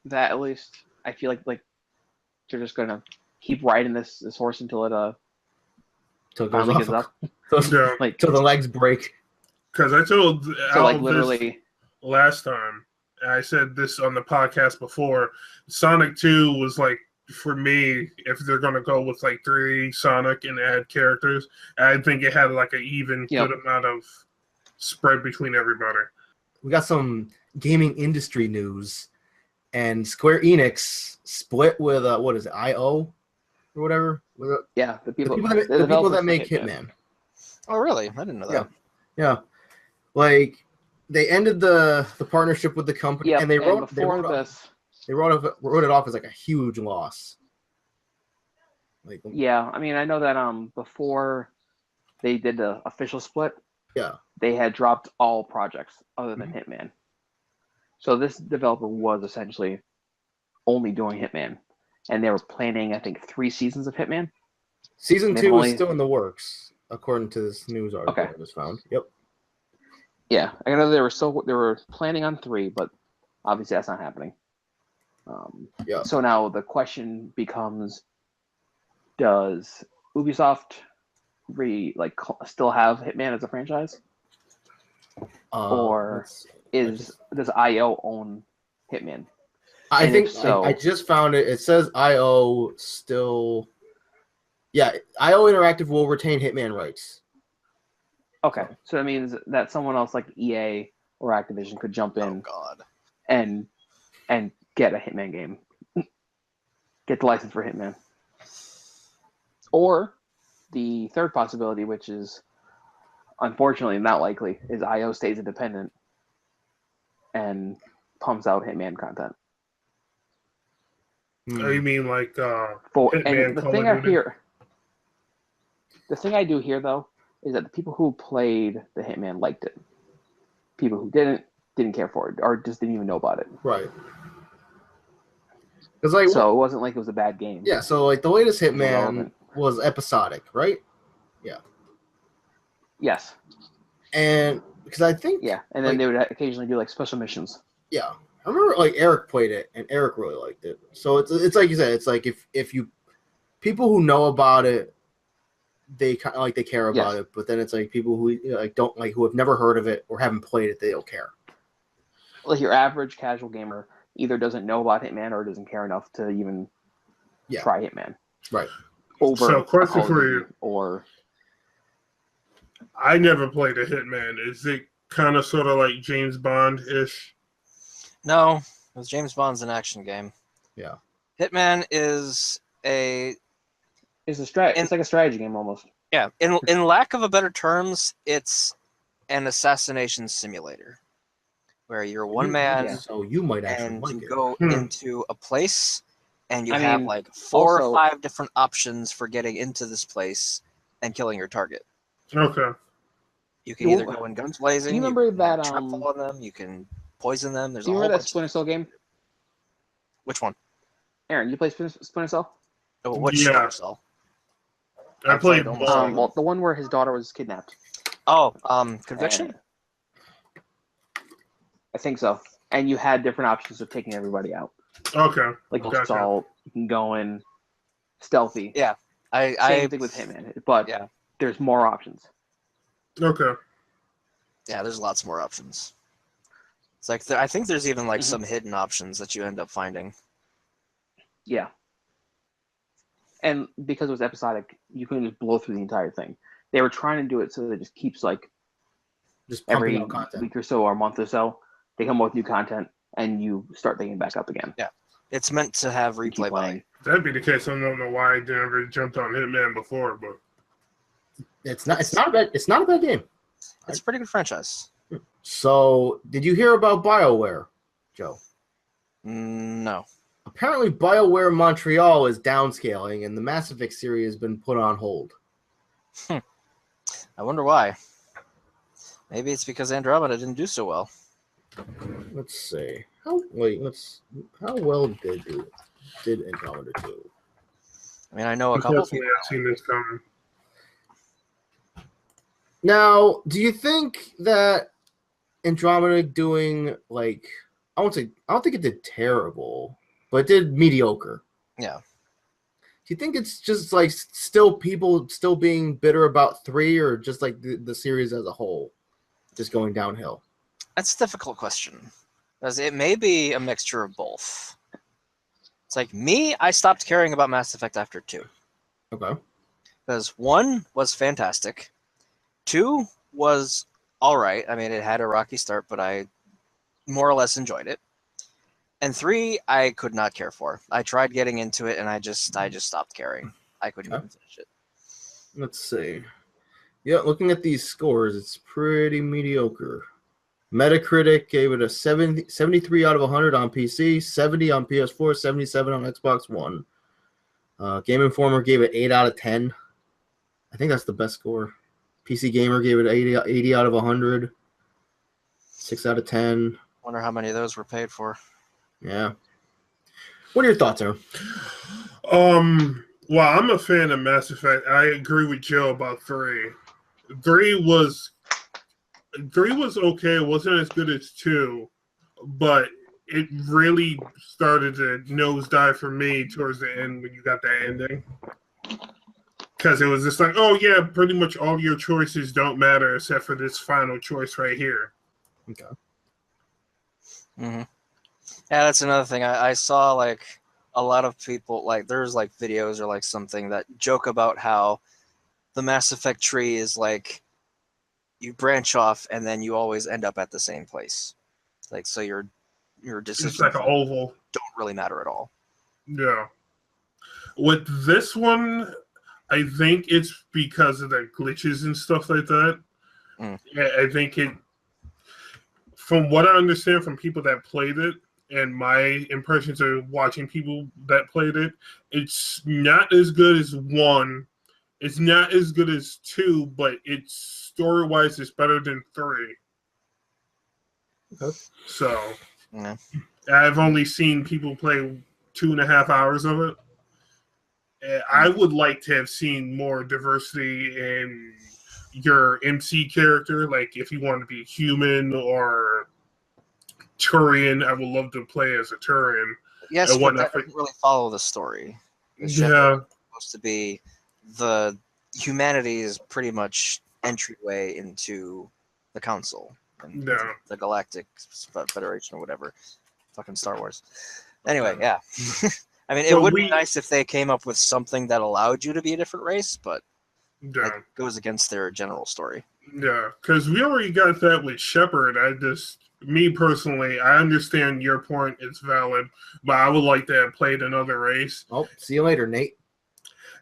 that. At least I feel like they're just gonna keep riding this horse until it Till it finally goes gives off. up. Yeah, Like Till the legs break. because I told so, like Al this literally. last time, and I said this on the podcast before, Sonic 2 was like, for me, if they're going to go with like 3 Sonic and add characters, I think it had like an even Yep. good amount of spread between everybody. We got some gaming industry news, and Square Enix split with what is it, IO or whatever? Yeah, the people The people developers that for make Hitman. Oh, really? I didn't know that. Yeah, like they ended the partnership with the company, Yeah, and they wrote this. it off as like a huge loss. Like, Yeah, I mean, I know that before they did the official split, yeah, they had dropped all projects other than Hitman. So this developer was essentially only doing Hitman, and they were planning, I think, 3 seasons of Hitman. season They've 2 is only- still in the works, according to this news article Okay. I just found. Yep. Yeah, I know they were planning on 3, but obviously that's not happening. Yeah. So now the question becomes: does Ubisoft still have Hitman as a franchise, or does IO own Hitman? I And think if so, I just found it. It says IO still. Yeah, IO Interactive will retain Hitman rights. okay, so that means that someone else like EA or Activision could jump in and get a Hitman game, get the license for Hitman. Or the third possibility, which is unfortunately not likely, is IO stays independent and pumps out Hitman content. Oh, you mean like And Hitman the Call thing of I Duty? hear, the thing I do hear though, is that the people who played the Hitman liked it. People who didn't care for it, or just didn't even know about it. Right. So it wasn't like it was a bad game. Yeah, so like the latest Hitman relevant. was episodic, right? Yeah. Yes. And because I think and then they would occasionally do like special missions. Yeah, I remember like Eric played it and Eric really liked it. So it's like you said, it's like if you people who know about it, they kind of like they care about it, but then it's like people who don't like who have never heard of it or haven't played it, they don't care. Like your average casual gamer either doesn't know about Hitman or doesn't care enough to even try Hitman. Right. So, question for you. Or I never played a Hitman. Is it kind of sort of like James Bond-ish? No, because James Bond's an action game. Yeah. Hitman is a... It's like a strategy game almost. Yeah. In lack of a better terms, it's an assassination simulator. Where you're one man, so you might actually and like you it. go into a place, and you have like 4 or 5 different options for getting into this place and killing your target. Okay. You can either go in guns blazing. Do you remember that? Trap fall on them. You can poison them. There's do you remember that Splinter Cell game? Which one? Aaron, you play Splinter Cell? Oh, which Splinter Cell? I played well, the one where his daughter was kidnapped. Oh, Conviction? I think so. And you had different options of taking everybody out. Okay. Like assault, you can go in stealthy. Yeah. Same thing with Hitman, but there's more options. Okay. Yeah, there's lots more options. It's like I think there's even like some hidden options that you end up finding. Yeah. And because it was episodic, you couldn't just blow through the entire thing. They were trying to do it so that it just keeps like just every week or so or month or so, they come up with new content and you start thinking back up again. Yeah. It's meant to have replay value. That'd be the case. I don't know why I never jumped on Hitman before, but it's not a bad game. It's a pretty good franchise. So, did you hear about BioWare, Joe? No. Apparently, BioWare Montreal is downscaling, and the Mass Effect series has been put on hold. I wonder why. Maybe it's because Andromeda didn't do so well. Let's see. How well did Andromeda do? I mean, I know a couple of people. I've seen this coming. Now, do you think that Andromeda doing like I don't think it did terrible, but it did mediocre. Yeah. Do you think it's just like people still being bitter about 3, or just like the series as a whole just going downhill? That's a difficult question, because it may be a mixture of both. It's like me, I stopped caring about Mass Effect after 2. Okay. Because 1 was fantastic. 2 was all right. I mean, it had a rocky start, but I more or less enjoyed it. And 3, I could not care for. I tried getting into it, and I just stopped caring. I couldn't even finish it. Let's see. Yeah, looking at these scores, it's pretty mediocre. Metacritic gave it a 73 out of 100 on PC, 70 on PS4, 77 on Xbox One. Game Informer gave it 8 out of 10. I think that's the best score. PC Gamer gave it 80 out of 100. 6 out of 10. Wonder how many of those were paid for. Yeah. What are your thoughts, Aaron? Well, I'm a fan of Mass Effect. I agree with Joe about 3. 3 was 3 was okay. It wasn't as good as 2, but it really started to nosedive for me towards the end when you got that ending. Because it was just like, oh yeah, pretty much all your choices don't matter except for this final choice right here. Okay. Mm-hmm. Yeah, that's another thing. I saw like a lot of people like there's like videos or like something that joke about how the Mass Effect tree is like you branch off and then you always end up at the same place. Like so your decisions It's like an oval. don't really matter at all. Yeah. With this one, I think it's because of the glitches and stuff like that. Yeah, I think it, from what I understand from people that played it, and my impressions of watching people that played it, it's not as good as 1. It's not as good as 2, but it's story-wise, it's better than 3. Okay. So, Yeah. I've only seen people play 2.5 hours of it. I would like to have seen more diversity in your MC character. Like, if you want to be human or Turian, I would love to play as a Turian. Yes, but that doesn't really follow the story. The ship is supposed to be the humanity is pretty much entryway into the council and the Galactic Federation or whatever. Fucking Star Wars. Anyway, yeah. I mean, it would be nice if they came up with something that allowed you to be a different race, but it goes against their general story. Yeah, because we already got that with Shepard. Me personally, I understand your point; it's valid, but I would like to have played another race. Oh, see you later, Nate.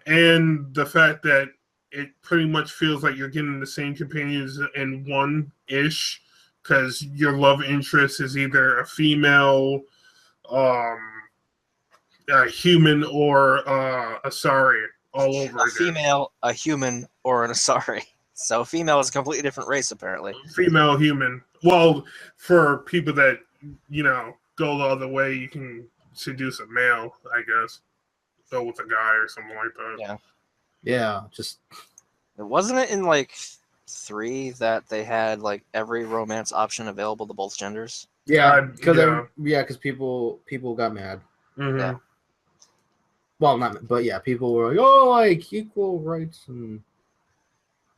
And the fact that it pretty much feels like you're getting the same companions in one-ish, because your love interest is either a female, a human, or a Asari all over again. A female, a human, or an Asari. So female is a completely different race, apparently. Female, human. Well, for people that, go the other way, you can seduce a male, I guess. Go with a guy or something like that. Yeah. Yeah, just... Wasn't it in, like, 3 that they had, like, every romance option available to both genders? Yeah, because people got mad. Mm-hmm. Yeah. Well, not, but yeah, people were like, "Oh, like equal rights and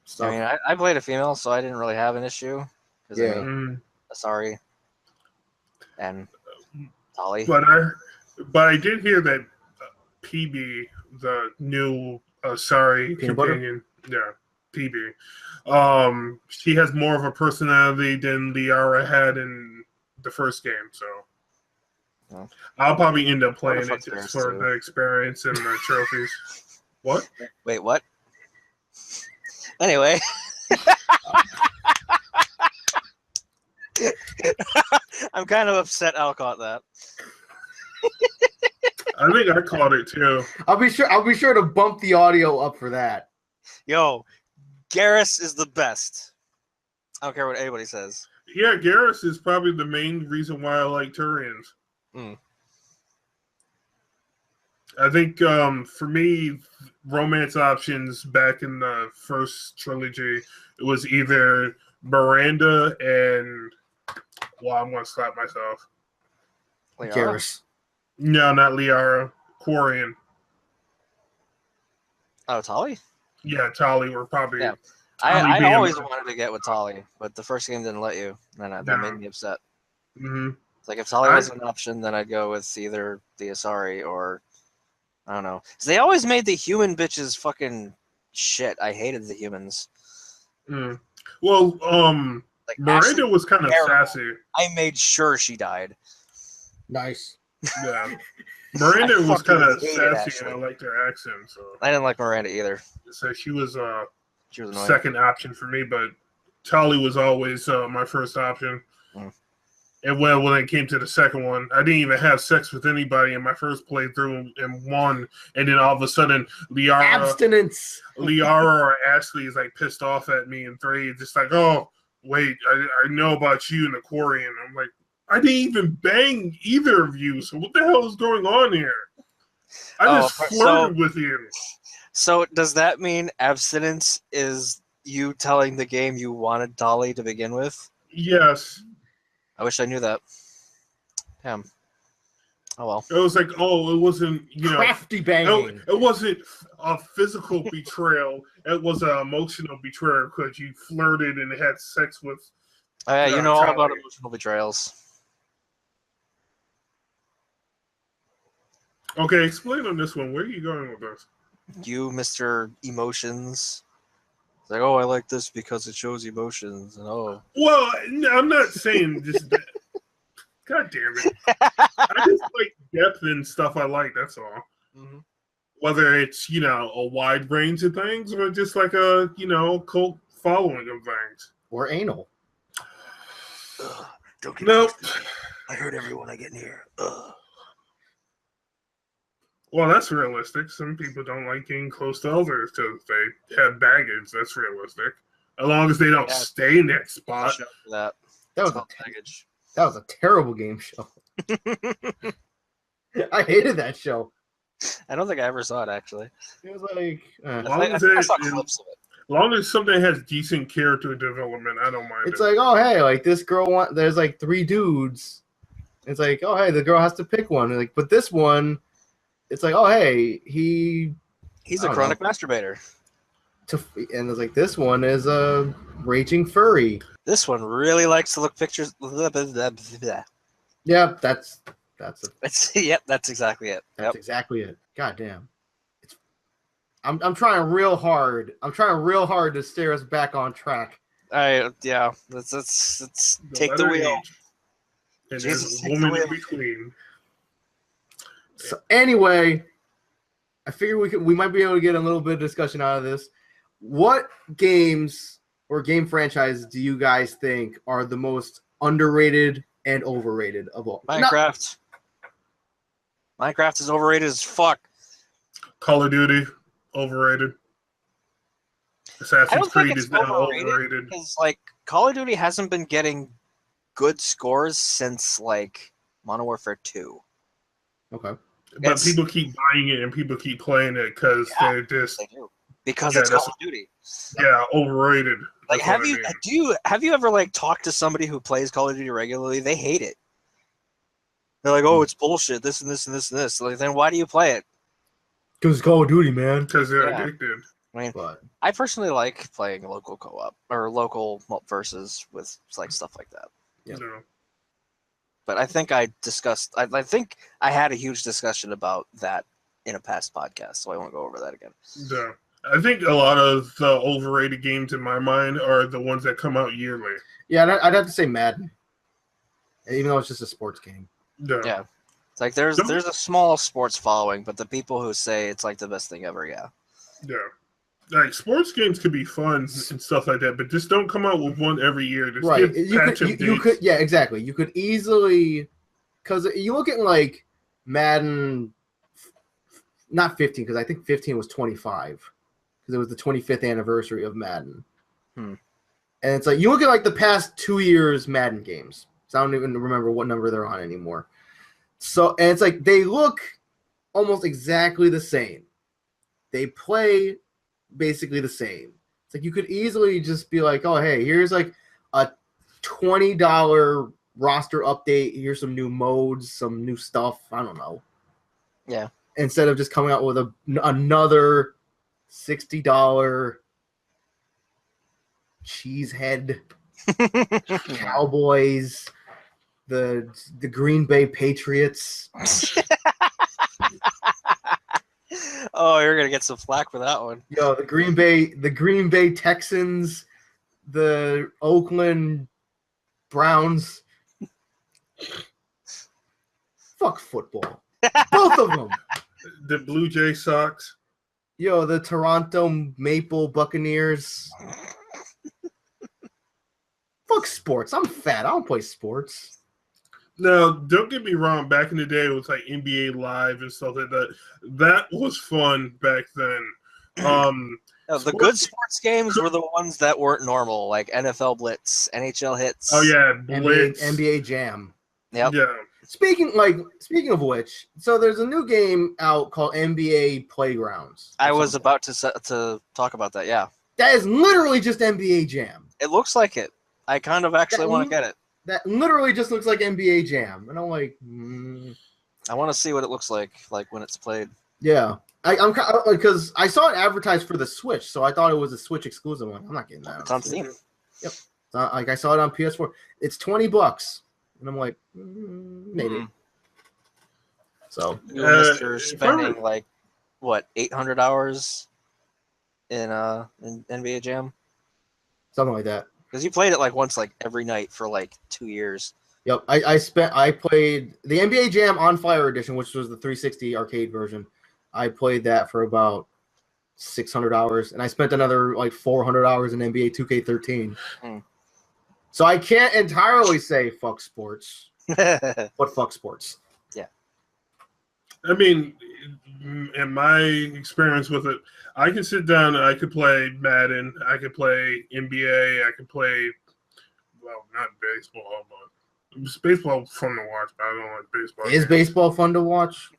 stuff." I mean, I played a female, so I didn't really have an issue. Yeah. I mean, Asari and Tali. But I did hear that PB, the new Asari companion, PB, she has more of a personality than Liara had in the first game, so. I'll probably end up playing it just for the experience and the trophies. What? Wait, what? Anyway. I'm kind of upset Al caught that. I think I caught it too. I'll be sure to bump the audio up for that. Yo, Garrus is the best. I don't care what anybody says. Yeah, Garrus is probably the main reason why I like Turians. I think for me, romance options back in the first trilogy, it was either Miranda and, well, I'm going to slap myself. Garrus. No, not Liara. Quarian. Oh, Tali? Yeah, Tali were probably... Yeah. I always wanted to get with Tali, but the first game didn't let you, and that made me upset. Mm-hmm. Like, if Tali wasn't an option, then I'd go with either the Asari or... I don't know. So they always made the human bitches fucking shit. I hated the humans. Well, like Miranda was kind of sassy. I made sure she died. Nice. Yeah. Miranda was kind of sassy, and I liked her accent. So I didn't like Miranda either. So she was annoying. Second option for me, but Tali was always my first option. And when it came to the second one, I didn't even have sex with anybody in my first playthrough in 1, and then all of a sudden, abstinence. Liara or Ashley is like pissed off at me in 3. It's just like, oh wait, I know about you and the Quarian. I'm like, I didn't even bang either of you, so what the hell is going on here? I just flirted with you. So does that mean abstinence is you telling the game you wanted Dolly to begin with? Yes. I wish I knew that. Damn. Oh well. It was like, it wasn't, Crafty banging. it wasn't a physical betrayal. It was an emotional betrayal because you flirted and had sex with. You know all about Dolly. emotional betrayals. Okay, explain on this one. Where are you going with this? You, Mr. Emotions. It's like, oh, I like this because it shows emotions, and oh. Well, I'm not saying just that. God damn it. I just like depth and stuff I like, that's all. Mm-hmm. Whether it's, a wide range of things or just like a, cult following of things. Or anal. Don't get Nope. I hurt everyone I get near. Well, that's realistic. Some people don't like getting close to others because they have baggage. That's realistic. As long as they don't stay in that spot. That That was called baggage. That was a terrible game show. I hated that show. I don't think I ever saw it actually. It was like, I saw clips of it. As long as something has decent character development, I don't mind. It's like, oh hey, like this girl there's like 3 dudes. It's like, oh hey, the girl has to pick one. Like, but this one, it's like, oh hey, he's a chronic masturbator. And it's like, this one is a raging furry. This one really likes to look pictures. Yeah, that's Yep, that's exactly it. That's exactly it. God damn. I'm trying real hard. I'm trying real hard to steer us back on track. Yeah. Let's take the wheel. And Jesus, there's a woman in between. So anyway, I figure we might be able to get a little bit of discussion out of this. What games or game franchises do you guys think are the most underrated and overrated of all? Minecraft. Minecraft is overrated as fuck. Call of Duty, overrated. Assassin's Creed is now overrated. Because Call of Duty hasn't been getting good scores since Modern Warfare 2. Okay. But people keep buying it and people keep playing it because they're just because it's Call of Duty. Yeah, overrated. Have you ever talked to somebody who plays Call of Duty regularly? They hate it. They're like, oh, it's bullshit. This and this and this and this. Then why do you play it? Because it's Call of Duty, man. Because they're addicted. I mean, I personally like playing local co-op or local versus with stuff like that. Yeah. No. But I think I think I had a huge discussion about that in a past podcast, so I won't go over that again. No. I think a lot of the overrated games in my mind are the ones that come out yearly. Yeah, I'd have to say Madden, even though it's just a sports game. No. Yeah, it's there's a small sports following, but the people who say it's the best thing ever, yeah. Sports games could be fun and stuff like that, but just don't come out with one every year. Just right. You could, yeah, exactly. You could easily, because you look at Madden, not 15, because I think 15 was 25, because it was the 25th anniversary of Madden. And it's you look at the past 2 years Madden games. So I don't even remember what number they're on anymore. So, and it's they look almost exactly the same. They play basically the same. It's you could easily just be oh, hey, here's a $20 roster update. Here's some new modes, some new stuff. I don't know. Yeah. Instead of just coming out with another $60 cheesehead Cowboys, the Green Bay Patriots. Oh, you're gonna get some flack for that one. Yo, the Green Bay Texans, the Oakland Browns. Fuck football. Both of them. The Blue Jay Sox. Yo, the Toronto Maple Buccaneers. Fuck sports. I'm fat. I don't play sports. Now, don't get me wrong. Back in the day, it was NBA Live and stuff like that. That was fun back then. The good sports games were the ones that weren't normal, like NFL Blitz, NHL Hits. Oh yeah, Blitz, NBA Jam. Yep. Yeah. Speaking of which, so there's a new game out called NBA Playgrounds. I was about to talk about that. Yeah. That is literally just NBA Jam. It looks like it. I kind of actually want to get it. That literally just looks like NBA Jam, and I'm like, I want to see what it looks like when it's played. yeah. I'm kind of, because I saw it advertised for the Switch, so I thought it was a Switch exclusive one. I'm not getting that. It's on Steam. Yep. Like I saw it on PS4. It's $20, and I'm like, maybe. Mm-hmm. So, Mr. Spending like what 800 hours in NBA Jam, something like that. because you played it like once, like every night for like 2 years. Yep. I played the NBA Jam On Fire edition, which was the 360 arcade version. I played that for about 600 hours, and I spent another like 400 hours in NBA 2K13. So I can't entirely say fuck sports, but fuck sports. Yeah. I mean, in my experience with it, I can sit down and I could play Madden, I could play NBA, I could play, well, not baseball, but baseball fun to watch, but I don't like baseball. Is baseball fun to watch?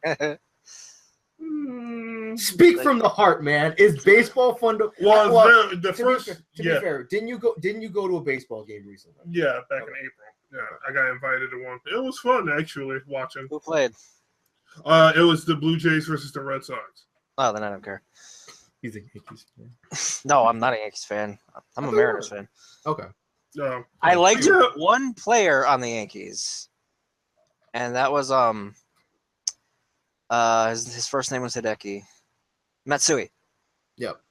Speak from the heart, man. Is baseball fun to? Well, the to first, be fair, didn't you go to a baseball game recently? Yeah, back in April. Yeah, I got invited to one. It was fun actually watching. Who played? It was the Blue Jays versus the Red Sox. Oh, then I don't care. He's a Yankees fan. No, I'm not a Yankees fan. I'm a Mariners fan. Okay. I liked one player on the Yankees, and that was his first name was Hideki Matsui. Yep.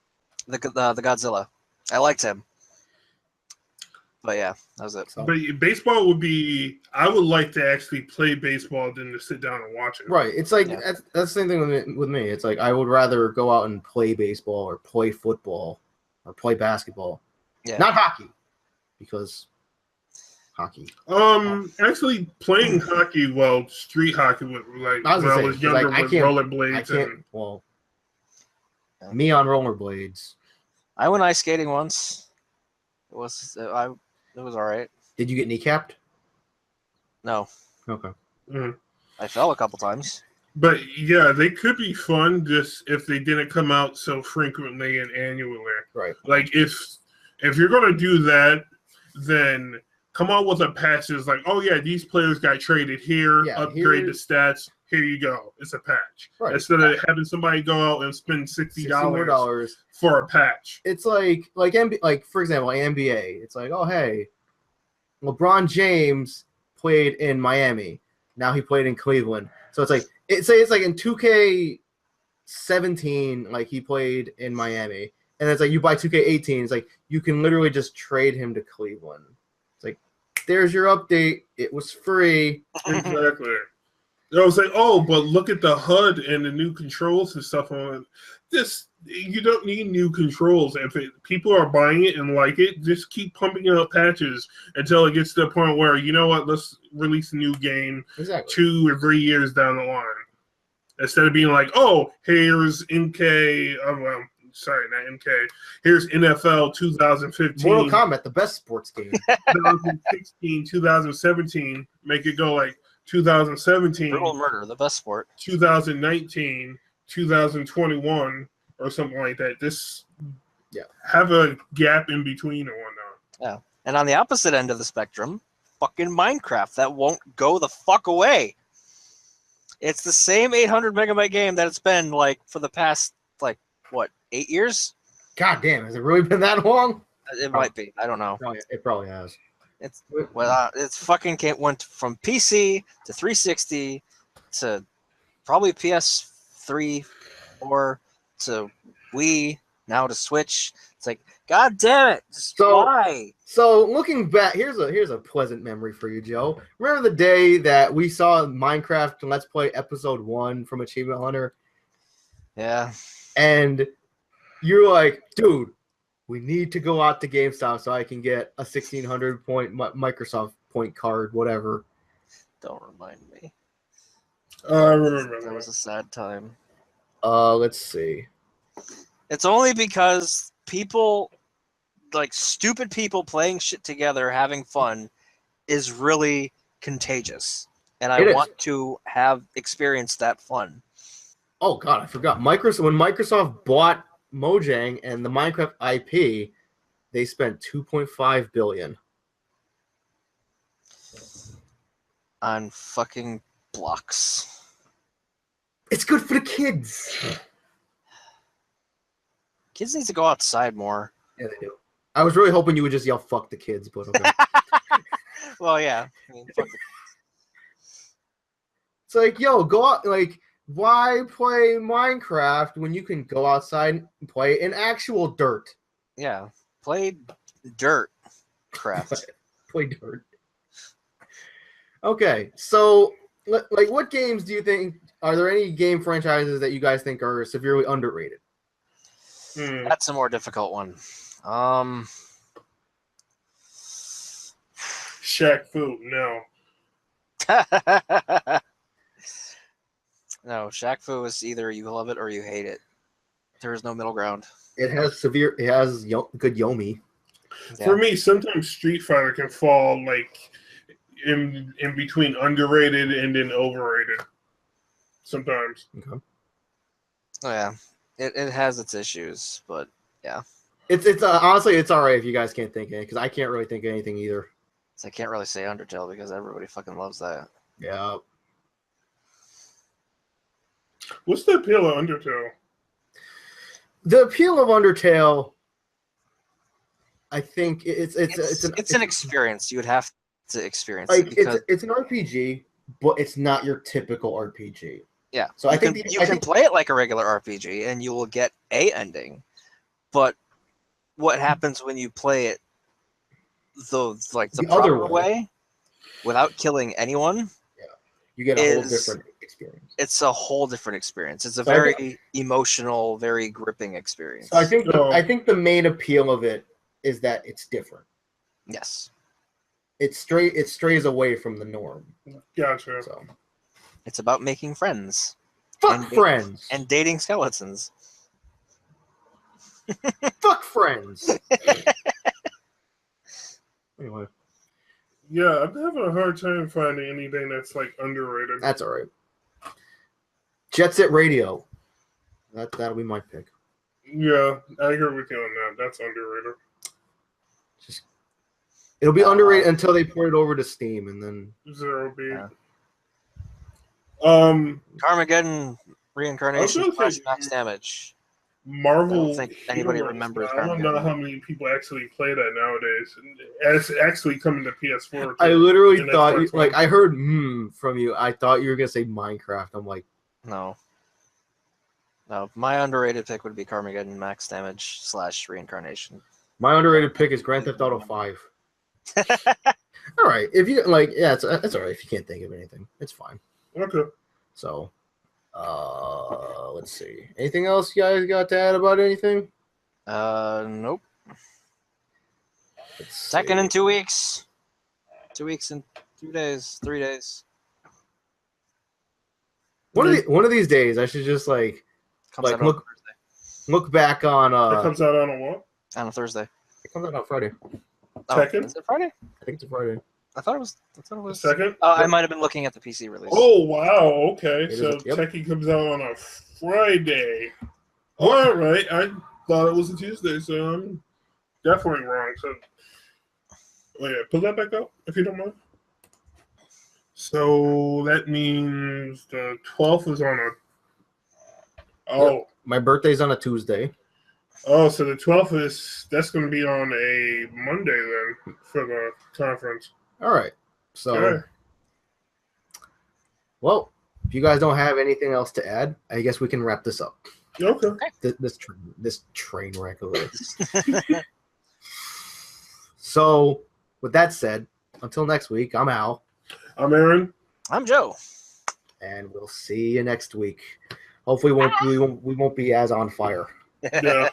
The Godzilla. I liked him. But yeah, that was it. But baseball would be. I would like to actually play baseball than to sit down and watch it. Right. It's like that's the same thing with me. It's like I would rather go out and play baseball or play football or play basketball. Yeah. Not hockey, because hockey. Actually, playing hockey, well, street hockey, with like when I was younger with rollerblades. Me on rollerblades. I went ice skating once. It was all right. Did you get kneecapped? No. Okay. I fell a couple times. But yeah, they could be fun just if they didn't come out so frequently and annually. Right. Like if you're gonna do that, then come out with a patch that's like, oh yeah, these players got traded here, upgrade the stats. Here you go. It's a patch. Right. Instead of having somebody go out and spend $60 for a patch. It's like for example, NBA. It's like, oh hey, LeBron James played in Miami. Now he played in Cleveland. So it's like it's like in 2K17, like he played in Miami. And it's like you buy 2K18, it's like you can literally just trade him to Cleveland. It's like, there's your update. It was free. Exactly. I was like, oh, but look at the HUD and the new controls and stuff on it. This, you don't need new controls. If people are buying it and like it, just keep pumping out patches until it gets to the point where, you know what, let's release a new game 2 or 3 years down the line. Instead of being like, oh, here's MK, sorry, not MK. Here's NFL 2015. Mortal Kombat, the best sports game. 2016, 2017. Make it go like 2017. Brutal Murder, the best sport. 2019, 2021, or something like that. Just have a gap in between or whatnot. Yeah. And on the opposite end of the spectrum, fucking Minecraft. That won't go the fuck away. It's the same 800 megabyte game that it's been like for the past, like, what, 8 years? God damn, has it really been that long? It might be. I don't know. It probably has. It's fucking went from PC to 360 to probably PS3 or to Wii, now to Switch. It's like, God damn it! Why? So looking back, here's a pleasant memory for you, Joe. Remember the day that we saw Minecraft Let's Play Episode 1 from Achievement Hunter? Yeah. And you're like, dude, we need to go out to GameStop so I can get a 1,600 point Microsoft point card, whatever. Don't remind me. I remember that was a sad time. Let's see. It's only because people, like stupid people playing shit together, having fun, is really contagious, and I want to have experienced that fun. Oh God, I forgot. When Microsoft bought Mojang and the Minecraft IP, they spent $2.5 billion on fucking blocks. It's good for the kids. Kids need to go outside more. Yeah, they do. I was really hoping you would just yell "fuck the kids," but okay. Well, yeah. I mean, fuck the... It's like, yo, go out. Like, why play Minecraft when you can go outside and play in actual dirt? Yeah, play dirt craft. Play dirt. Okay, so like, what games do you think? Are there any game franchises that you guys think are severely underrated? That's a more difficult one. Shaq Fu, no. No, Shaq Fu is either you love it or you hate it. There is no middle ground. It has good Yomi. Yeah. For me, sometimes Street Fighter can fall like in between underrated and then overrated. Sometimes. Okay. Oh yeah, it has its issues, but yeah. It's honestly it's all right if you guys can't think of it because I can't really think of anything either. So I can't really say Undertale because everybody fucking loves that. Yeah. What's the appeal of Undertale? The appeal of Undertale, I think it's an experience. You would have to experience like it because it's an RPG, but it's not your typical RPG. yeah. So I think you can play it like a regular RPG and you will get a ending, but what happens when you play it the other proper way without killing anyone? You get a whole different experience. It's a whole different experience. It's a very emotional, very gripping experience. So I think the main appeal of it is that it's different. Yes. It strays away from the norm. Gotcha. So it's about making friends. Fuck friends. And dating skeletons. Fuck friends. Anyway. Yeah, I'm having a hard time finding anything that's like underrated. That's all right. Jet Set Radio. That'll be my pick. Yeah, I agree with you on that. That's underrated. It'll be underrated until they port it over to Steam, and then Zero B. Carmageddon Reincarnation / Max Damage. Marvel. I don't think anybody remembers. I don't know how many people actually play that nowadays. It's actually coming to PS4. Too, I literally thought, I heard from you. I thought you were gonna say Minecraft. I'm like, no. My underrated pick would be Carmageddon Max Damage / Reincarnation. My underrated pick is Grand Theft Auto 5. All right, if you like, yeah, it's all right if you can't think of anything. It's fine. Okay. So, let's see. Anything else you guys got to add about anything? Nope. Second in 2 weeks. 2 weeks and 2 days, 3 days. One of these days, I should just look back on. It comes out on a what? On a Thursday. It comes out on Friday. Second? Is it Friday? I think it's a Friday. I thought it was. Second? I might have been looking at the PC release. Oh, wow. Okay. It So yep. Tekken comes out on a Friday. All right. I thought it was a Tuesday, so I'm definitely wrong. So, pull that back up, if you don't mind. So that means the 12th is on a... Oh. Yep. My birthday's on a Tuesday. Oh, so the 12th that's going to be on a Monday then for the conference. All right. So, Okay. Well, if you guys don't have anything else to add, I guess we can wrap this up. Okay. This train wreck of this. So, with that said, until next week, I'm Al. I'm Aaron. I'm Joe. And we'll see you next week. Hopefully, we won't be as on fire. Yeah.